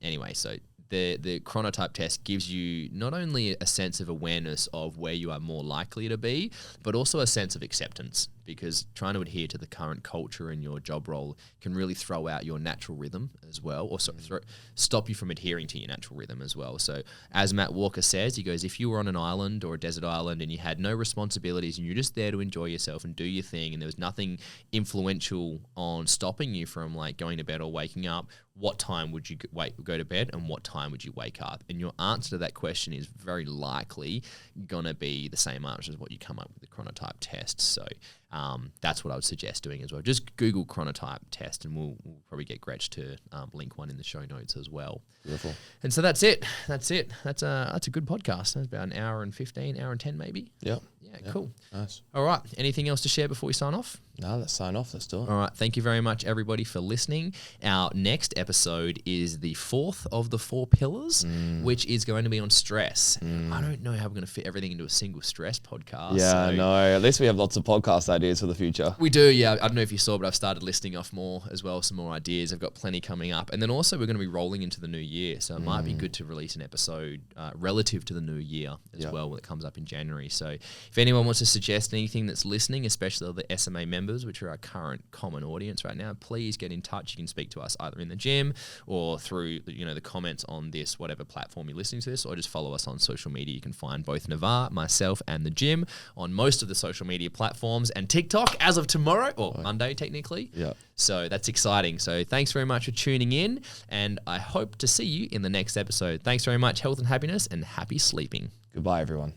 Speaker 1: anyway, so the chronotype test gives you not only a sense of awareness of where you are more likely to be, but also a sense of acceptance, because trying to adhere to the current culture in your job role can really throw out your natural rhythm as well, or stop you from adhering to your natural rhythm as well. So as Matt Walker says, he goes, if you were on an island or a desert island and you had no responsibilities and you're just there to enjoy yourself and do your thing and there was nothing influential on stopping you from like going to bed or waking up, what time would you go to bed and what time would you wake up? And your answer to that question is very likely going to be the same answer as what you come up with the chronotype test. So that's what I would suggest doing as well. Just Google chronotype test and we'll probably get Gretch to link one in the show notes as well.
Speaker 2: Beautiful.
Speaker 1: And so that's it. That's a good podcast. That's about an hour and 15, hour and 10 maybe.
Speaker 2: Yep.
Speaker 1: Yeah, cool.
Speaker 2: Nice.
Speaker 1: All right. Anything else to share before we sign off?
Speaker 2: No, let's sign off. Let's do it.
Speaker 1: All right. Thank you very much, everybody, for listening. Our next episode is the 4th of the 4 pillars, which is going to be on stress. I don't know how we're going to fit everything into a single stress podcast.
Speaker 2: Yeah, no. At least we have lots of podcast ideas for the future.
Speaker 1: We do, yeah. I don't know if you saw, but I've started listing off more as well, some more ideas. I've got plenty coming up. And then also we're going to be rolling into the new year. So it might be good to release an episode relative to the new year as well when it comes up in January. So if anyone wants to suggest anything that's listening, especially the SMA members, which are our current common audience right now, please get in touch. You can speak to us either in the gym or through the comments on this, whatever platform you're listening to this, or just follow us on social media. You can find both Navar, myself, and the gym on most of the social media platforms and TikTok as of tomorrow, or Monday technically.
Speaker 2: Yeah.
Speaker 1: So that's exciting. So thanks very much for tuning in, and I hope to see you in the next episode. Thanks very much. Health and happiness, and happy sleeping.
Speaker 2: Goodbye, everyone.